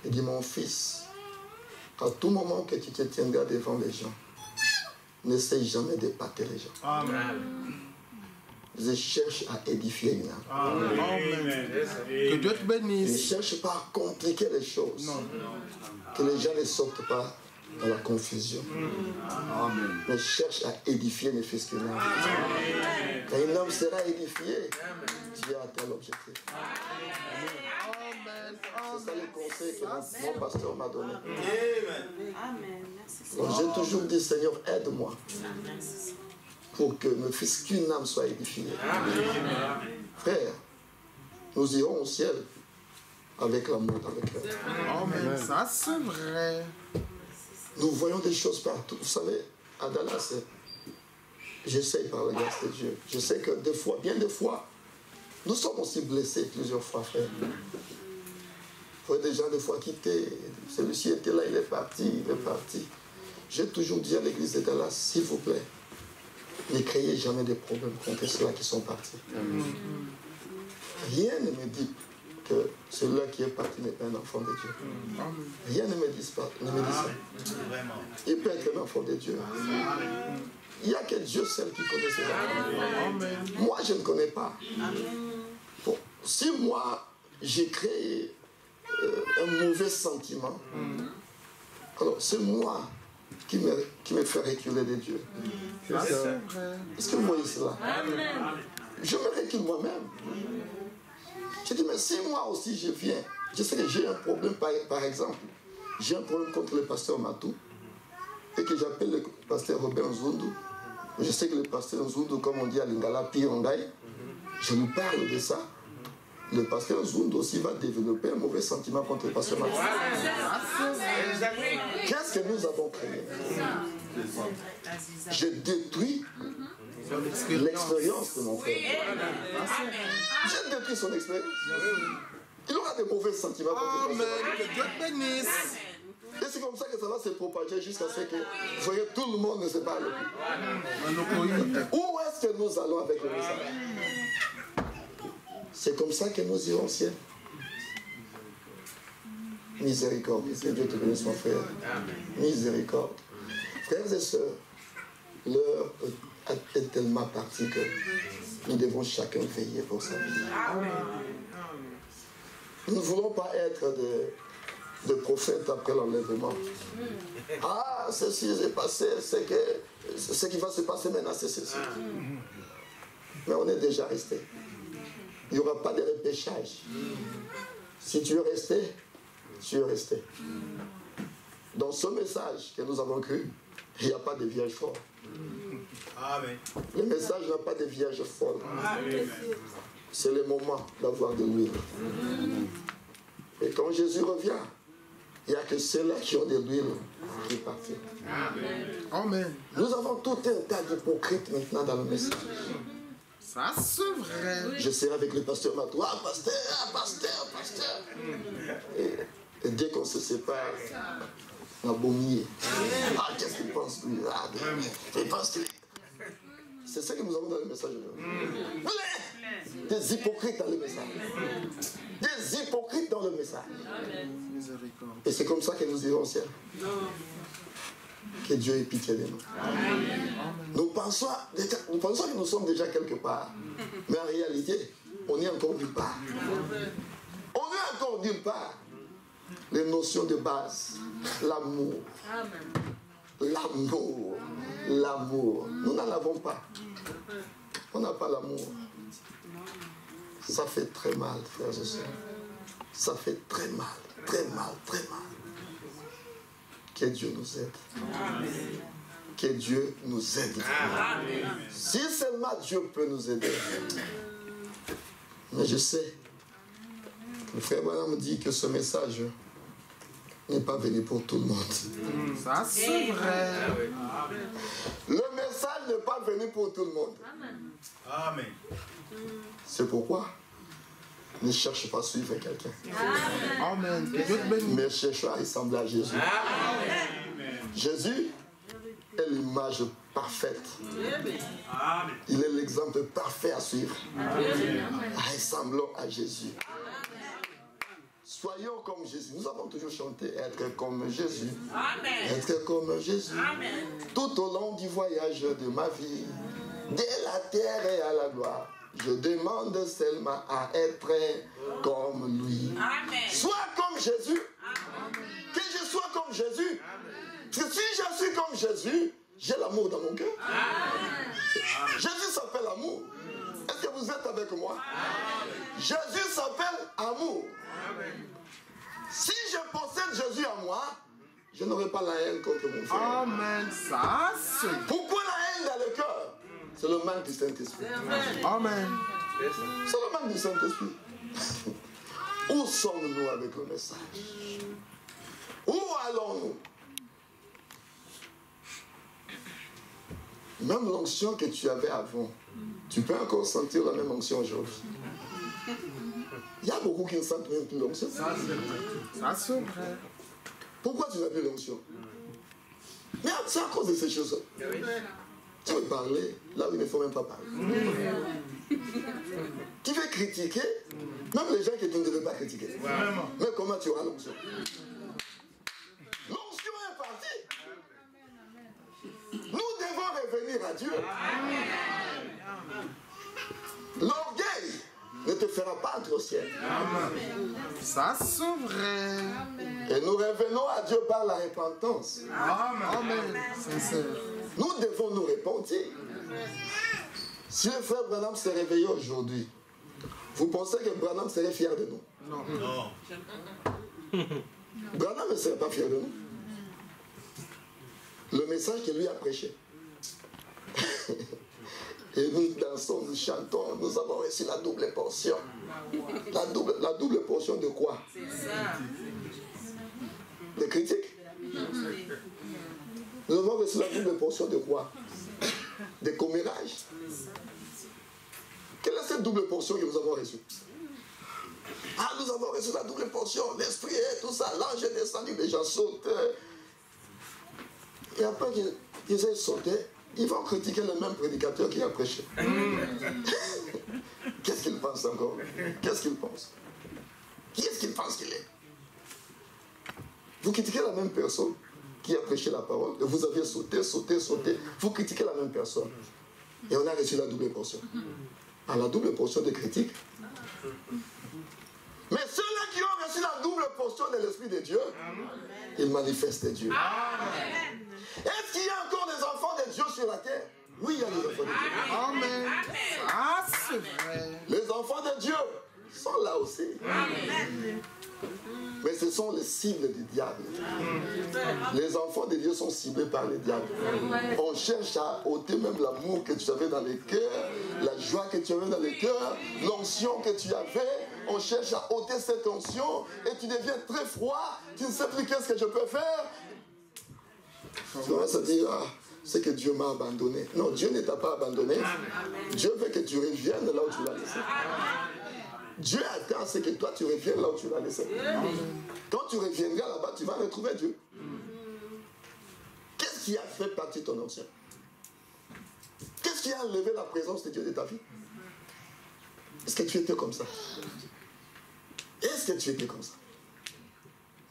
Il dit, mon fils, à tout moment que tu te tiendras devant les gens, n'essaye jamais d'épater les gens. Amen. Je cherche à édifier une âme. Amen. Que Dieu te Je ne bénisse. cherche pas à compliquer les choses. Non. Que les gens ne sortent pas dans la confusion. Mais cherche à édifier mes fils que l'âme. Quand un homme sera édifié, tu as atteint l'objectif. C'est ça le conseil que mon pasteur m'a donné. Donc j'ai toujours dit, Seigneur, aide-moi pour que mes fils, qu'une âme soit édifiée. Frère, nous irons au ciel avec l'amour dans le cœur. Amen. Ça, c'est vrai. Nous voyons des choses partout. Vous savez, à Dallas, j'essaye par la grâce de Dieu. Je sais que des fois, bien des fois, nous sommes aussi blessés plusieurs fois, frère. Il faut des gens des fois quitter. Celui-ci était là, il est parti, J'ai toujours dit à l'église de Dallas, s'il vous plaît, ne créez jamais de problèmes contre ceux-là qui sont partis. Rien ne me dit que celui-là qui est parti n'est pas un enfant de Dieu. Rien ne me dit ça. Il peut être un enfant de Dieu. Il n'y a que Dieu seul qui connaît ses enfants. Moi, je ne connais pas. Bon, si moi, j'ai créé un mauvais sentiment, alors c'est moi qui me fait reculer de Dieu. Est-ce que vous voyez cela? Je me recule moi-même. Je dis, mais si moi aussi je viens, je sais que j'ai un problème, par exemple, j'ai un problème contre le pasteur Matou, et que j'appelle le pasteur Robert Nzundu. Je sais que le pasteur Nzundu, comme on dit à Lingala, Pirongaï, je lui parle de ça. Le pasteur Nzundu aussi va développer un mauvais sentiment contre le pasteur Matou. Qu'est-ce que nous avons créé? Je détruis l'expérience de mon frère. J'ai détruit son expérience. Il aura des mauvais sentiments contre le pasteur. Que Dieu te bénisse. Et c'est comme ça que ça va se propager jusqu'à ce que, vous voyez, tout le monde ne se parle plus. Où est-ce que nous allons avec le message? C'est comme ça que nous irons au ciel. Miséricorde. Que Dieu te bénisse, mon frère. Miséricorde. Frères et sœurs, l'heure est tellement partie que nous devons chacun veiller pour sa vie. Nous ne voulons pas être de prophètes après l'enlèvement. Ah, ceci est passé, c'est que ce qui va se passer maintenant, c'est ceci. Mais on est déjà resté. Il n'y aura pas de repêchage. Si tu es resté, tu es resté. Dans ce message que nous avons cru, il n'y a pas de vierge folle. Le message n'a pas de vierge folle. C'est le moment d'avoir de l'huile. Et quand Jésus revient, il n'y a que ceux-là qui ont de l'huile qui partiront. Amen. Nous avons tout un tas d'hypocrites maintenant dans le message. Ça, c'est vrai. Je serai avec le pasteur Matou. Ah, pasteur. Et dès qu'on se sépare, on a vomi. Ah, qu'est-ce qu'il pense lui? Ah, il pense lui. C'est ça que nous avons dans le message. Des hypocrites dans le message. Des hypocrites dans le message. Et c'est comme ça que nous irons au ciel. Que Dieu ait pitié de nous. Nous pensons que nous sommes déjà quelque part. Mais en réalité, on est encore nulle part. On est encore nulle part. Les notions de base. L'amour. L'amour. L'amour. Nous n'en avons pas. On n'a pas l'amour. Ça fait très mal, frères et sœurs. Ça fait très mal, très mal, très mal. Que Dieu nous aide. Que Dieu nous aide. Si seulement Dieu peut nous aider. Mais je sais que le frère Branham dit que ce message n'est pas venu pour tout le monde. Ça, c'est vrai. Le message n'est pas venu pour tout le monde. Amen. C'est pourquoi ne cherche pas à suivre quelqu'un. Amen. Que Dieu te bénisse. Mais cherche à ressembler à Jésus. Jésus est l'image parfaite. Il est l'exemple parfait à suivre. Ressemblons à Jésus. Soyons comme Jésus. Nous avons toujours chanté être comme Jésus. Être comme Jésus. Tout au long du voyage de ma vie, de la terre et à la gloire, je demande seulement à être comme lui. Sois comme Jésus. Que je sois comme Jésus. Si je suis comme Jésus, j'ai l'amour dans mon cœur. Jésus s'appelle amour. Est-ce que vous êtes avec moi? Jésus s'appelle amour. Si je possède Jésus en moi, je n'aurai pas la haine contre mon frère. Amen. Ça, c'est... Pourquoi la haine dans le cœur? C'est le manque du Saint-Esprit. Amen. C'est le manque du Saint-Esprit. Où sommes-nous avec le message? Où allons-nous? Même l'onction que tu avais avant, tu peux encore sentir la même onction aujourd'hui. Il y a beaucoup qui ne sentent même plus l'onction. Ça, c'est vrai. Pourquoi tu n'as plus l'onction? Mais c'est à cause de ces choses. Tu veux parler là où il ne faut même pas parler. Tu veux critiquer, même les gens que tu ne devais pas critiquer. Mais comment tu auras l'onction? L'onction est partie. Nous devons revenir à Dieu. L'orgueil ne te fera pas entrer au ciel. Ça, c'est vrai. Et nous revenons à Dieu par la repentance. Amen. Sincère. Nous devons nous repentir. Si le frère Branham s'est réveillé aujourd'hui, vous pensez que Branham serait fier de nous? Non. Branham ne serait pas fier de nous. Le message qu'il lui a prêché. Et nous dansons, nous chantons, nous avons reçu la double portion. La double portion de quoi? De critiques. Nous avons reçu la double portion de quoi? De commérages. Quelle est cette double portion que nous avons reçue? Ah, nous avons reçu la double portion, l'esprit et tout ça, l'ange est descendu, les gens sautent. Et après qu'ils aient sauté, ils vont critiquer le même prédicateur qui a prêché. Qu'est-ce qu'il pense encore? Qu'est-ce qu'il pense? Qui est-ce qu'il pense qu'il est? Vous critiquez la même personne qui a prêché la parole, et vous aviez sauté. Vous critiquez la même personne. Et on a reçu la double portion. À la double portion de critique. Mais ceux-là qui ont reçu la double portion de l'Esprit de Dieu, ils manifestent Dieu. Est-ce qu'il y a encore des enfants de Dieu sur la terre? Oui, il y a des enfants de Dieu. Amen. Ça, c'est vrai. Les enfants de Dieu sont là aussi. Mais ce sont les cibles du diable. Les enfants de Dieu sont ciblés par le diable. On cherche à ôter même l'amour que tu avais dans les cœurs, la joie que tu avais dans les cœurs, l'onction que tu avais. On cherche à ôter cette onction et tu deviens très froid. Tu ne sais plus qu'est-ce que je peux faire. Tu vas se dire, ah, c'est que Dieu m'a abandonné. Non, Dieu ne t'a pas abandonné. Dieu veut que tu reviennes là où tu l'as laissé. Dieu attend à ce que toi tu reviennes là où tu l'as laissé. Quand tu reviendras là-bas, tu vas retrouver Dieu. Qu'est-ce qui a fait partie de ton ancien? Qu'est-ce qui a enlevé la présence de Dieu de ta vie? Est-ce que tu étais comme ça? Est-ce que tu étais comme ça?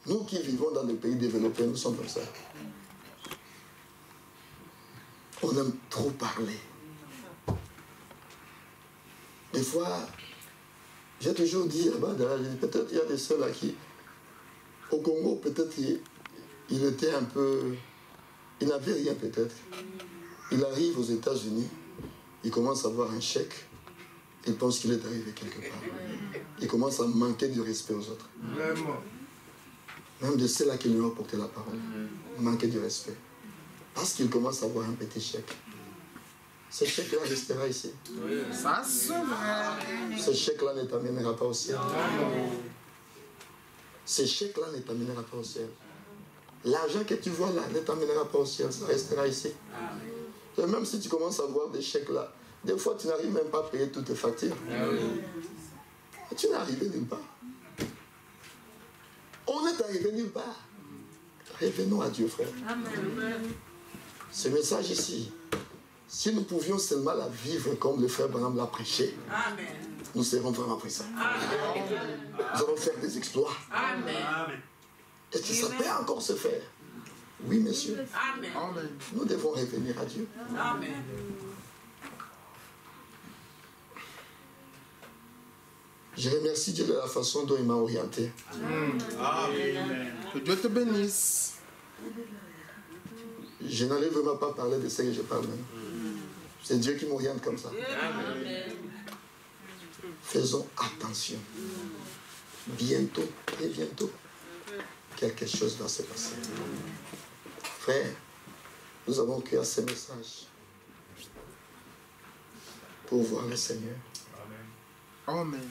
Nous qui vivons dans des pays développés, nous sommes comme ça. On aime trop parler. Des fois, j'ai toujours dit, peut-être il y a des seuls là qui, au Congo, peut-être il était un peu, il n'avait rien peut-être. Il arrive aux États-Unis, il commence à avoir un chèque, il pense qu'il est arrivé quelque part. Il commence à manquer du respect aux autres. Même de ceux-là qui lui ont porté la parole, manquer du respect. Parce qu'il commence à avoir un petit chèque. Ce chèque-là restera ici. Ça, c'est vrai. Ce chèque-là ne t'amènera pas au ciel. Ce chèque-là ne t'amènera pas au ciel. L'argent que tu vois là ne t'amènera pas au ciel. Ça restera ici. Et même si tu commences à voir des chèques-là, des fois tu n'arrives même pas à payer toutes tes factures. Et tu n'arrives nulle part. On est arrivé nulle part. Revenons à Dieu, frère. Ce message ici, si nous pouvions seulement la vivre comme le frère Branham l'a prêché, nous serons vraiment puissants. Nous allons faire des exploits. Est-ce que ça peut encore se faire? Oui, monsieur. Nous devons revenir à Dieu. Je remercie Dieu de la façon dont il m'a orienté. Que Dieu te bénisse. Je n'allais vraiment pas parler de ce que je parle maintenant. C'est Dieu qui m'oriente comme ça. Faisons attention. Bientôt, et bientôt, quelque chose va se passer. Frère, nous avons cru à ce message pour voir le Seigneur. Amen.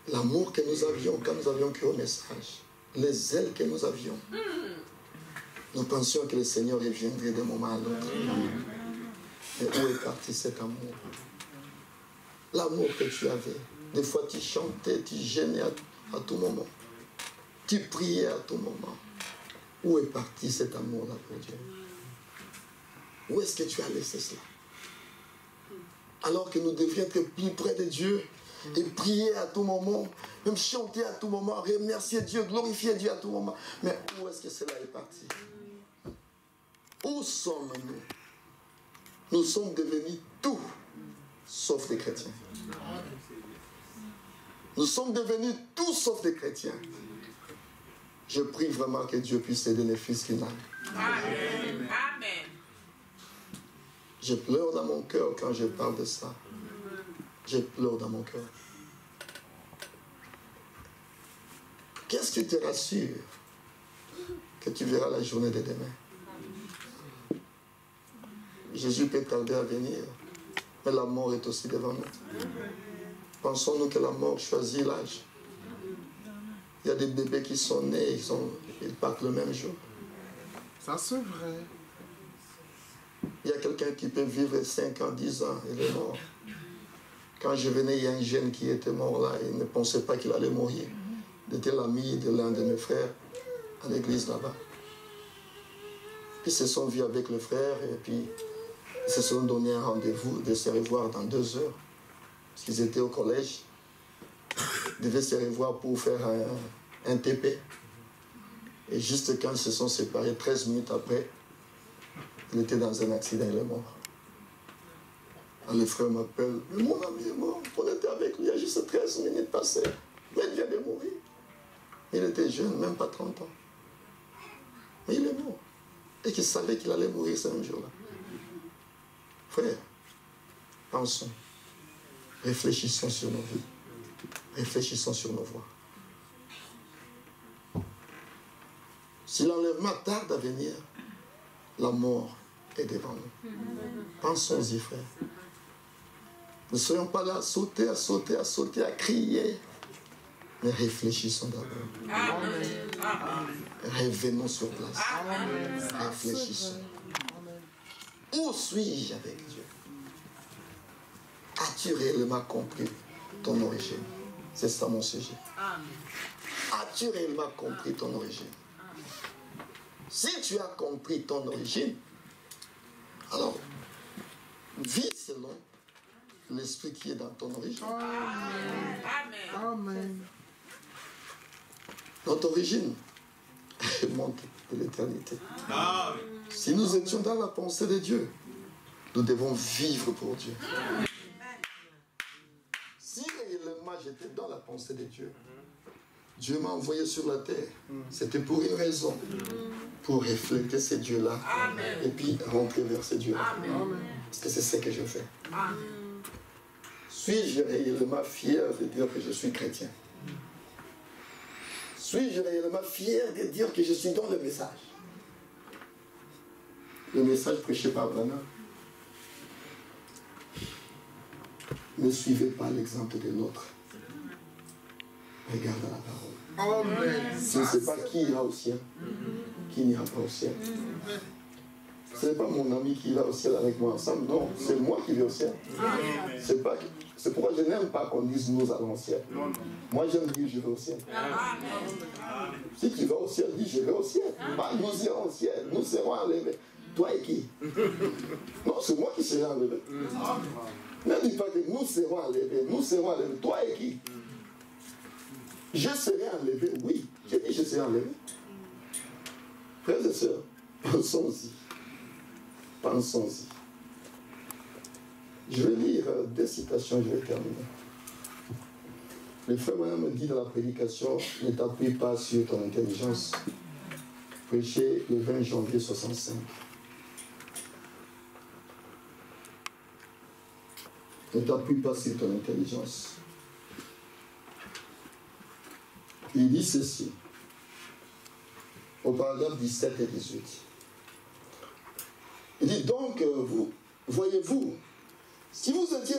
L'amour que nous avions quand nous avions cru au message, les ailes que nous avions, nous pensions que le Seigneur reviendrait d'un moment à l'autre. Mais où est parti cet amour? L'amour que tu avais. Des fois tu chantais, tu gênais à tout moment. Tu priais à tout moment. Où est parti cet amour-là pour Dieu? Où est-ce que tu as laissé cela? Alors que nous devrions être plus près de Dieu et prier à tout moment, même chanter à tout moment, remercier Dieu, glorifier Dieu à tout moment. Mais où est-ce que cela est parti? Où sommes-nous? Nous sommes devenus tout sauf des chrétiens. Nous sommes devenus tout sauf des chrétiens. Je prie vraiment que Dieu puisse aider les fils finaux. Amen. Amen. Je pleure dans mon cœur quand je parle de ça. Je pleure dans mon cœur. Qu'est-ce qui te rassure que tu verras la journée de demain? Jésus peut tarder à venir, mais la mort est aussi devant nous. Pensons-nous que la mort choisit l'âge? Il y a des bébés qui sont nés, ils partent le même jour. Ça c'est vrai. Il y a quelqu'un qui peut vivre 5 ans, 10 ans, il est mort. Quand je venais, il y a un jeune qui était mort là, il ne pensait pas qu'il allait mourir. Il était l'ami de l'un de mes frères à l'église là-bas. Puis ils se sont vus avec le frère et puis ils se sont donné un rendez-vous de se revoir dans 2 heures. Parce qu'ils étaient au collège. Ils devaient se revoir pour faire un TP. Et juste quand ils se sont séparés, 13 minutes après, il était dans un accident, il est mort. Alors le frère m'appelle, mais mon ami est mort, on était avec lui il y a juste 13 minutes passées, mais il vient de mourir. Il était jeune, même pas 30 ans. Mais il est mort. Et qu'il savait qu'il allait mourir ce même jour-là. Frère, pensons, réfléchissons sur nos vies, réfléchissons sur nos voies. Si l'enlèvement tarde à venir, la mort est devant nous. Pensons-y, frère. Ne soyons pas là à sauter, à sauter, à sauter, à crier. Mais réfléchissons d'abord. Revenons sur place. Réfléchissons. Où suis-je avec Dieu? As-tu réellement compris ton origine? C'est ça mon sujet. As-tu réellement compris ton origine? Si tu as compris ton origine, alors vis selon l'esprit qui est dans ton origine. Amen. Notre origine monte de l'éternité. Si nous étions dans la pensée de Dieu, nous devons vivre pour Dieu. Si réellement j'étais dans la pensée de Dieu, Dieu m'a envoyé sur la terre. C'était pour une raison. Pour refléter ces dieux-là. Et puis rentrer vers ces dieux-là. Parce que c'est ce que je fais. Suis-je réellement fier de dire que je suis chrétien? Suis-je réellement fier de dire que je suis dans le message? Le message prêché par Branham. Ne suivez pas l'exemple de l'autre. Regarde la parole. Amen. Je ne sais pas qui ira au ciel, qui n'ira pas au ciel. Ce n'est pas mon ami qui ira au ciel avec moi ensemble, non, c'est moi qui vais au ciel. C'est pourquoi je n'aime pas qu'on dise nous allons au ciel. Moi j'aime dire je vais au ciel. Si tu vas au ciel, dis je vais au ciel. Pas nous irons au ciel, nous serons enlevés. Toi et qui? Non, c'est moi qui serai enlevé. Ne dis pas que nous serons enlevés, nous serons enlevés. Toi et qui? Je serai enlevé, oui. J'ai dit je serai enlevé. Frères et sœurs, pensons-y. Pensons-y. Je vais lire 2 citations, je vais terminer. Le frère Branham me dit dans la prédication, ne t'appuie pas sur ton intelligence, prêché le 20 janvier 65. Ne t'appuie pas sur ton intelligence. Il dit ceci, au paragraphe 17 et 18. Il dit donc, voyez-vous, si vous étiez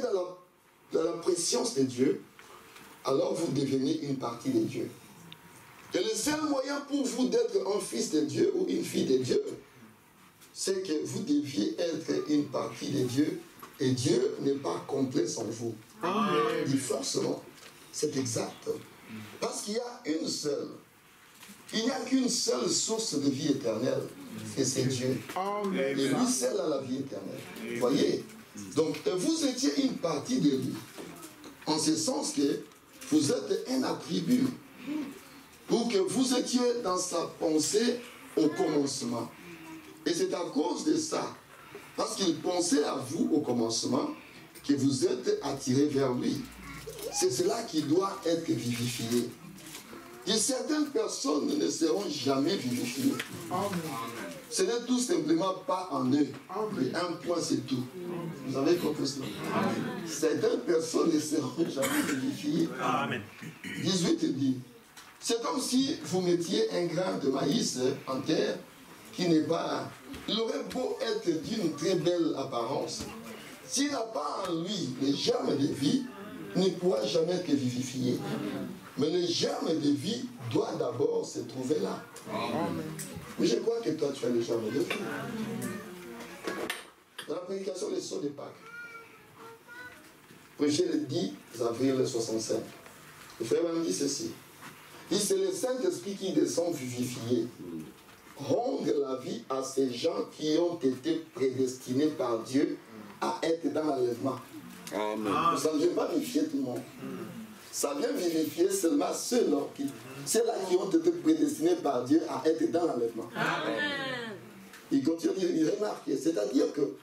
dans la préscience de Dieu, alors vous devenez une partie de Dieu. Et le seul moyen pour vous d'être un fils de Dieu ou une fille de Dieu, c'est que vous deviez être une partie de Dieu et Dieu n'est pas complet sans vous. Il dit forcément, c'est exact. Parce qu'il y a une seule. Il n'y a qu'une seule source de vie éternelle, et c'est Dieu. Et lui seul a la vie éternelle. Voyez? Donc, vous étiez une partie de lui. En ce sens que vous êtes un attribut. Pour que vous étiez dans sa pensée au commencement. Et c'est à cause de ça, parce qu'il pensait à vous au commencement, que vous êtes attirés vers lui. C'est cela qui doit être vivifié. Et certaines personnes ne seront jamais vivifiées. Ce n'est tout simplement pas en eux. Et un point, c'est tout. Vous avez compris cela? Certaines personnes ne seront jamais vivifiées. 18 dit, c'est comme si vous mettiez un grain de maïs en terre qui n'est pas... Il aurait beau être d'une très belle apparence. S'il n'a pas en lui les germes de vie, il ne pourra jamais être vivifié. Mais le germe de vie doit d'abord se trouver là. Mais je crois que toi, tu as le germe de vie. Dans la prédication des sceaux de Pâques, prêché le 10 avril 65, le frère m'a dit ceci. Il dit, c'est le Saint-Esprit qui descend vivifier, rendre la vie à ces gens qui ont été prédestinés par Dieu à être dans l'enlèvement. Ça ne vient pas vivifier tout le monde. Ça vient vérifier seulement ceux-là qui ont été prédestinés par Dieu à être dans l'enlèvement. Il continue, il remarque, c'est-à-dire que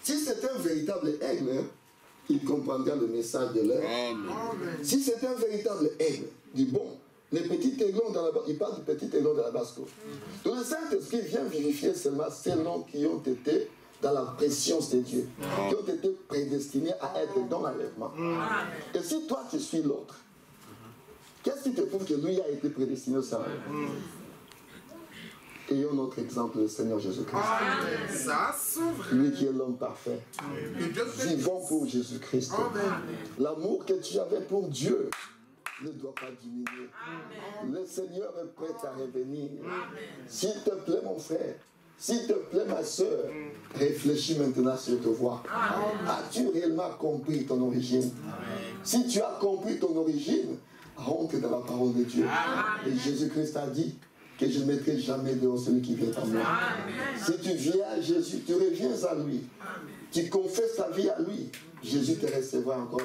si c'est un véritable aigle, il comprendra le message de l'heure. Si c'est un véritable aigle, il dit bon, les petits aiglons dans la basse, il parle du petit aiglon de la basse-cour. Donc le Saint-Esprit vient vérifier seulement ceux-là qui ont été dans la préscience de Dieu, qui ont été prédestinés à être dans l'enlèvement. Et si toi tu suis l'autre, qu'est-ce qui te prouve que lui a été prédestiné au salut? Ayons notre exemple, le Seigneur Jésus-Christ. Lui qui est l'homme parfait. Vivons pour Jésus-Christ. L'amour que tu avais pour Dieu ne doit pas diminuer. Le Seigneur est prêt à revenir. S'il te plaît, mon frère, s'il te plaît, ma soeur, réfléchis maintenant sur ta voix. As-tu réellement compris ton origine? Si tu as compris ton origine, rentre dans la parole de Dieu. Et Jésus-Christ a dit que je ne mettrai jamais dehors celui qui vient à moi. Si tu viens à Jésus, tu reviens à lui. Tu confesses ta vie à lui. Jésus te recevra encore.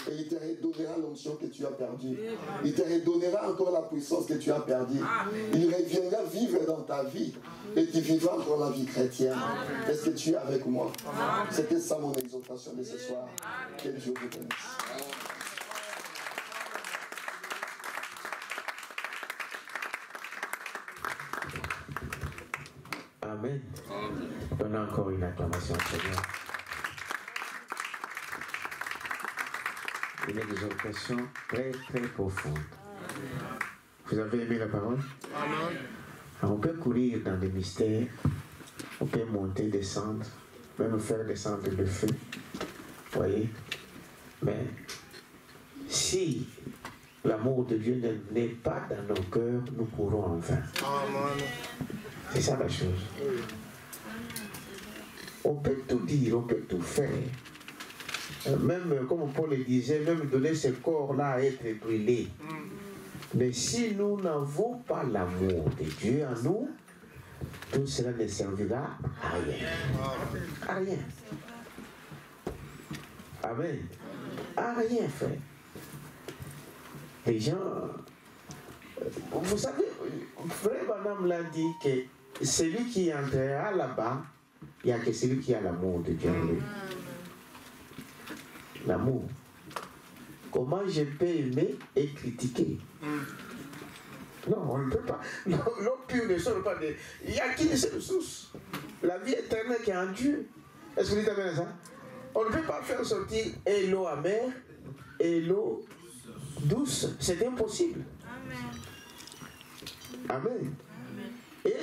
Et il te redonnera l'onction que tu as perdue. Il te redonnera encore la puissance que tu as perdue. Il reviendra vivre dans ta vie. Et tu vivras encore la vie chrétienne. Est-ce que tu es avec moi? C'était ça mon exhortation de ce soir. Que Dieu vous bénisse. Amen. On a encore une acclamation au Seigneur. Une exhortation très très profonde. Vous avez aimé la parole? Amen. On peut courir dans des mystères, on peut monter, descendre, même faire descendre le feu. Vous voyez? Mais si l'amour de Dieu n'est pas dans nos cœurs, nous courons en vain. Amen. C'est ça la chose. On peut tout dire, on peut tout faire. Même, comme Paul le disait, même donner ce corps-là à être brûlé. Mais si nous n'avons pas l'amour de Dieu en nous, tout cela ne servira à rien. À rien. Amen. À rien, frère. Les gens... Vous savez, frère Branham l'a dit que celui qui entrera là-bas, il n'y a que celui qui a l'amour de Dieu en lui. L'amour. Comment je peux aimer et critiquer? Non, on ne peut pas. L'eau pure ne sort pas de... Il n'y a qu'une seule source. La vie éternelle qui est en Dieu. Est-ce que vous dites amen ça? On ne peut pas faire sortir et l'eau amère et l'eau douce. C'est impossible. Amen. Et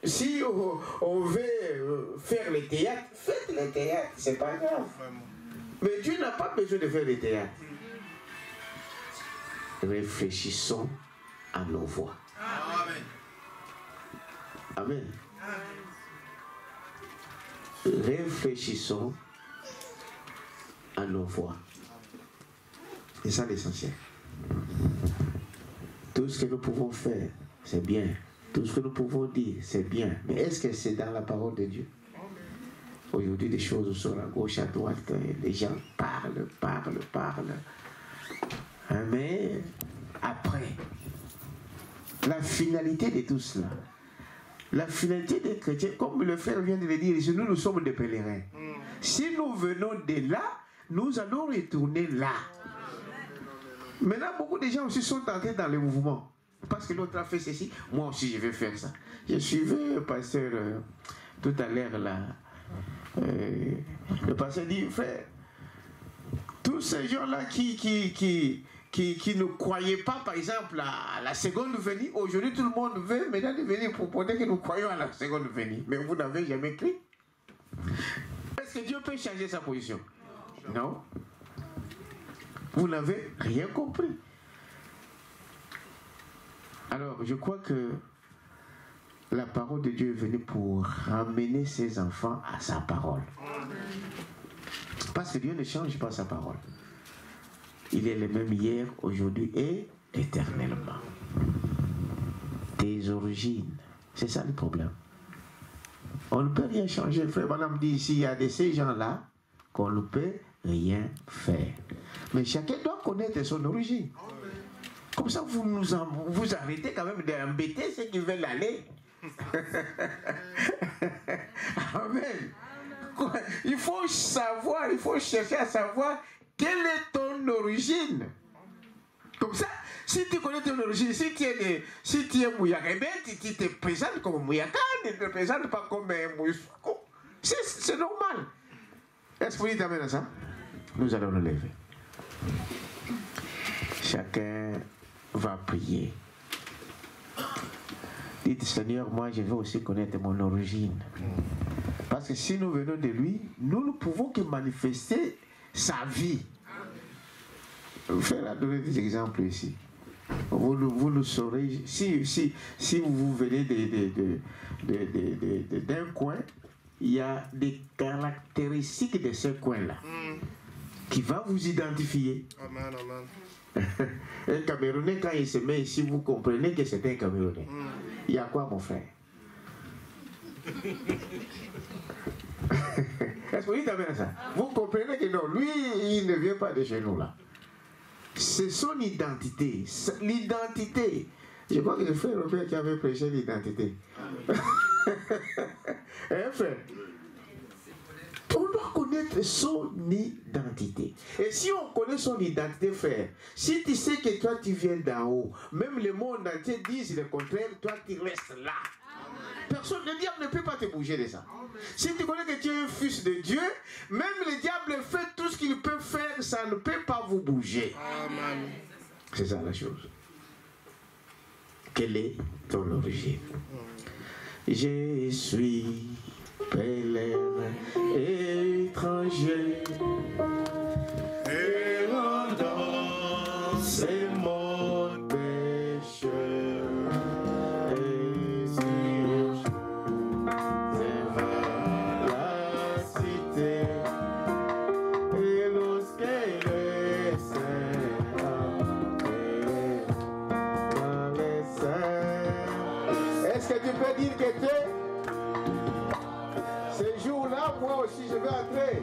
si on veut faire les théâtres, faites les théâtres, c'est pas grave. Mais Dieu n'a pas besoin de faire les théâtres. Réfléchissons à nos voies. Amen. Réfléchissons à nos voies. C'est ça l'essentiel. Tout ce que nous pouvons faire, c'est bien. Tout ce que nous pouvons dire, c'est bien. Mais est-ce que c'est dans la parole de Dieu? Aujourd'hui, des choses sont à gauche, à droite. Les gens parlent. Mais après, la finalité de tout cela, la finalité des chrétiens, comme le frère vient de le dire, nous sommes des pèlerins. Si nous venons de là, nous allons retourner là. Maintenant, beaucoup de gens aussi sont entrés dans le mouvement. Parce que l'autre a fait ceci, moi aussi je vais faire ça. Je suivais le pasteur tout à l'heure là. Le pasteur dit, frère, tous ces gens-là qui ne croyaient pas, par exemple, à la seconde venue, aujourd'hui tout le monde veut maintenant venir pour prouver que nous croyons à la seconde venue. Mais vous n'avez jamais cru. Est-ce que Dieu peut changer sa position? Non. Vous n'avez rien compris. Alors, je crois que la parole de Dieu est venue pour ramener ses enfants à sa parole. Parce que Dieu ne change pas sa parole. Il est le même hier, aujourd'hui et éternellement. Tes origines, c'est ça le problème. On ne peut rien changer. Frère Madame dit ici, il y a de ces gens-là qu'on ne peut rien faire. Mais chacun doit connaître son origine. Comme ça, vous arrêtez quand même d'embêter ceux qui veulent aller. Amen. Il faut savoir, il faut chercher à savoir quelle est ton origine. Comme ça, si tu connais ton origine, si tu es Mouyaka, tu te présentes comme Mouyaka, tu ne te présentes pas comme Mouyaka. C'est normal. Est-ce que vous t'amène à ça? Nous allons nous lever. Chacun va prier. Dites, Seigneur, moi je veux aussi connaître mon origine. Parce que si nous venons de lui, nous ne pouvons que manifester sa vie. Je vais faire donner des exemples ici. Vous le saurez. Si vous venez d'un coin, il y a des caractéristiques de ce coin-là qui va vous identifier. Amen, amen. Un Camerounais, quand il se met ici, vous comprenez que c'est un Camerounais. Il y a quoi, mon frère? Est-ce que vous dites ça? Vous comprenez que non, lui, il ne vient pas de chez nous là. C'est son identité. L'identité. Je crois que le frère Robert qui avait prêché l'identité. Hein, frère? On doit connaître son identité. Et si on connaît son identité, frère, si tu sais que toi tu viens d'en haut, même le monde entier dit le contraire, toi tu restes là. Personne, le diable ne peut pas te bouger de ça. Si tu connais que tu es un fils de Dieu, même le diable fait tout ce qu'il peut faire, ça ne peut pas vous bouger. Amen. C'est ça la chose. Quelle est ton origine? Je suis pèlerin, étranger, errant dans ces mondes pécheurs, et si je vais la cité, et lorsqu'elle est sainte, dans les saints. Est-ce que tu peux dire que tu es? Ces jours-là, moi aussi, je vais entrer.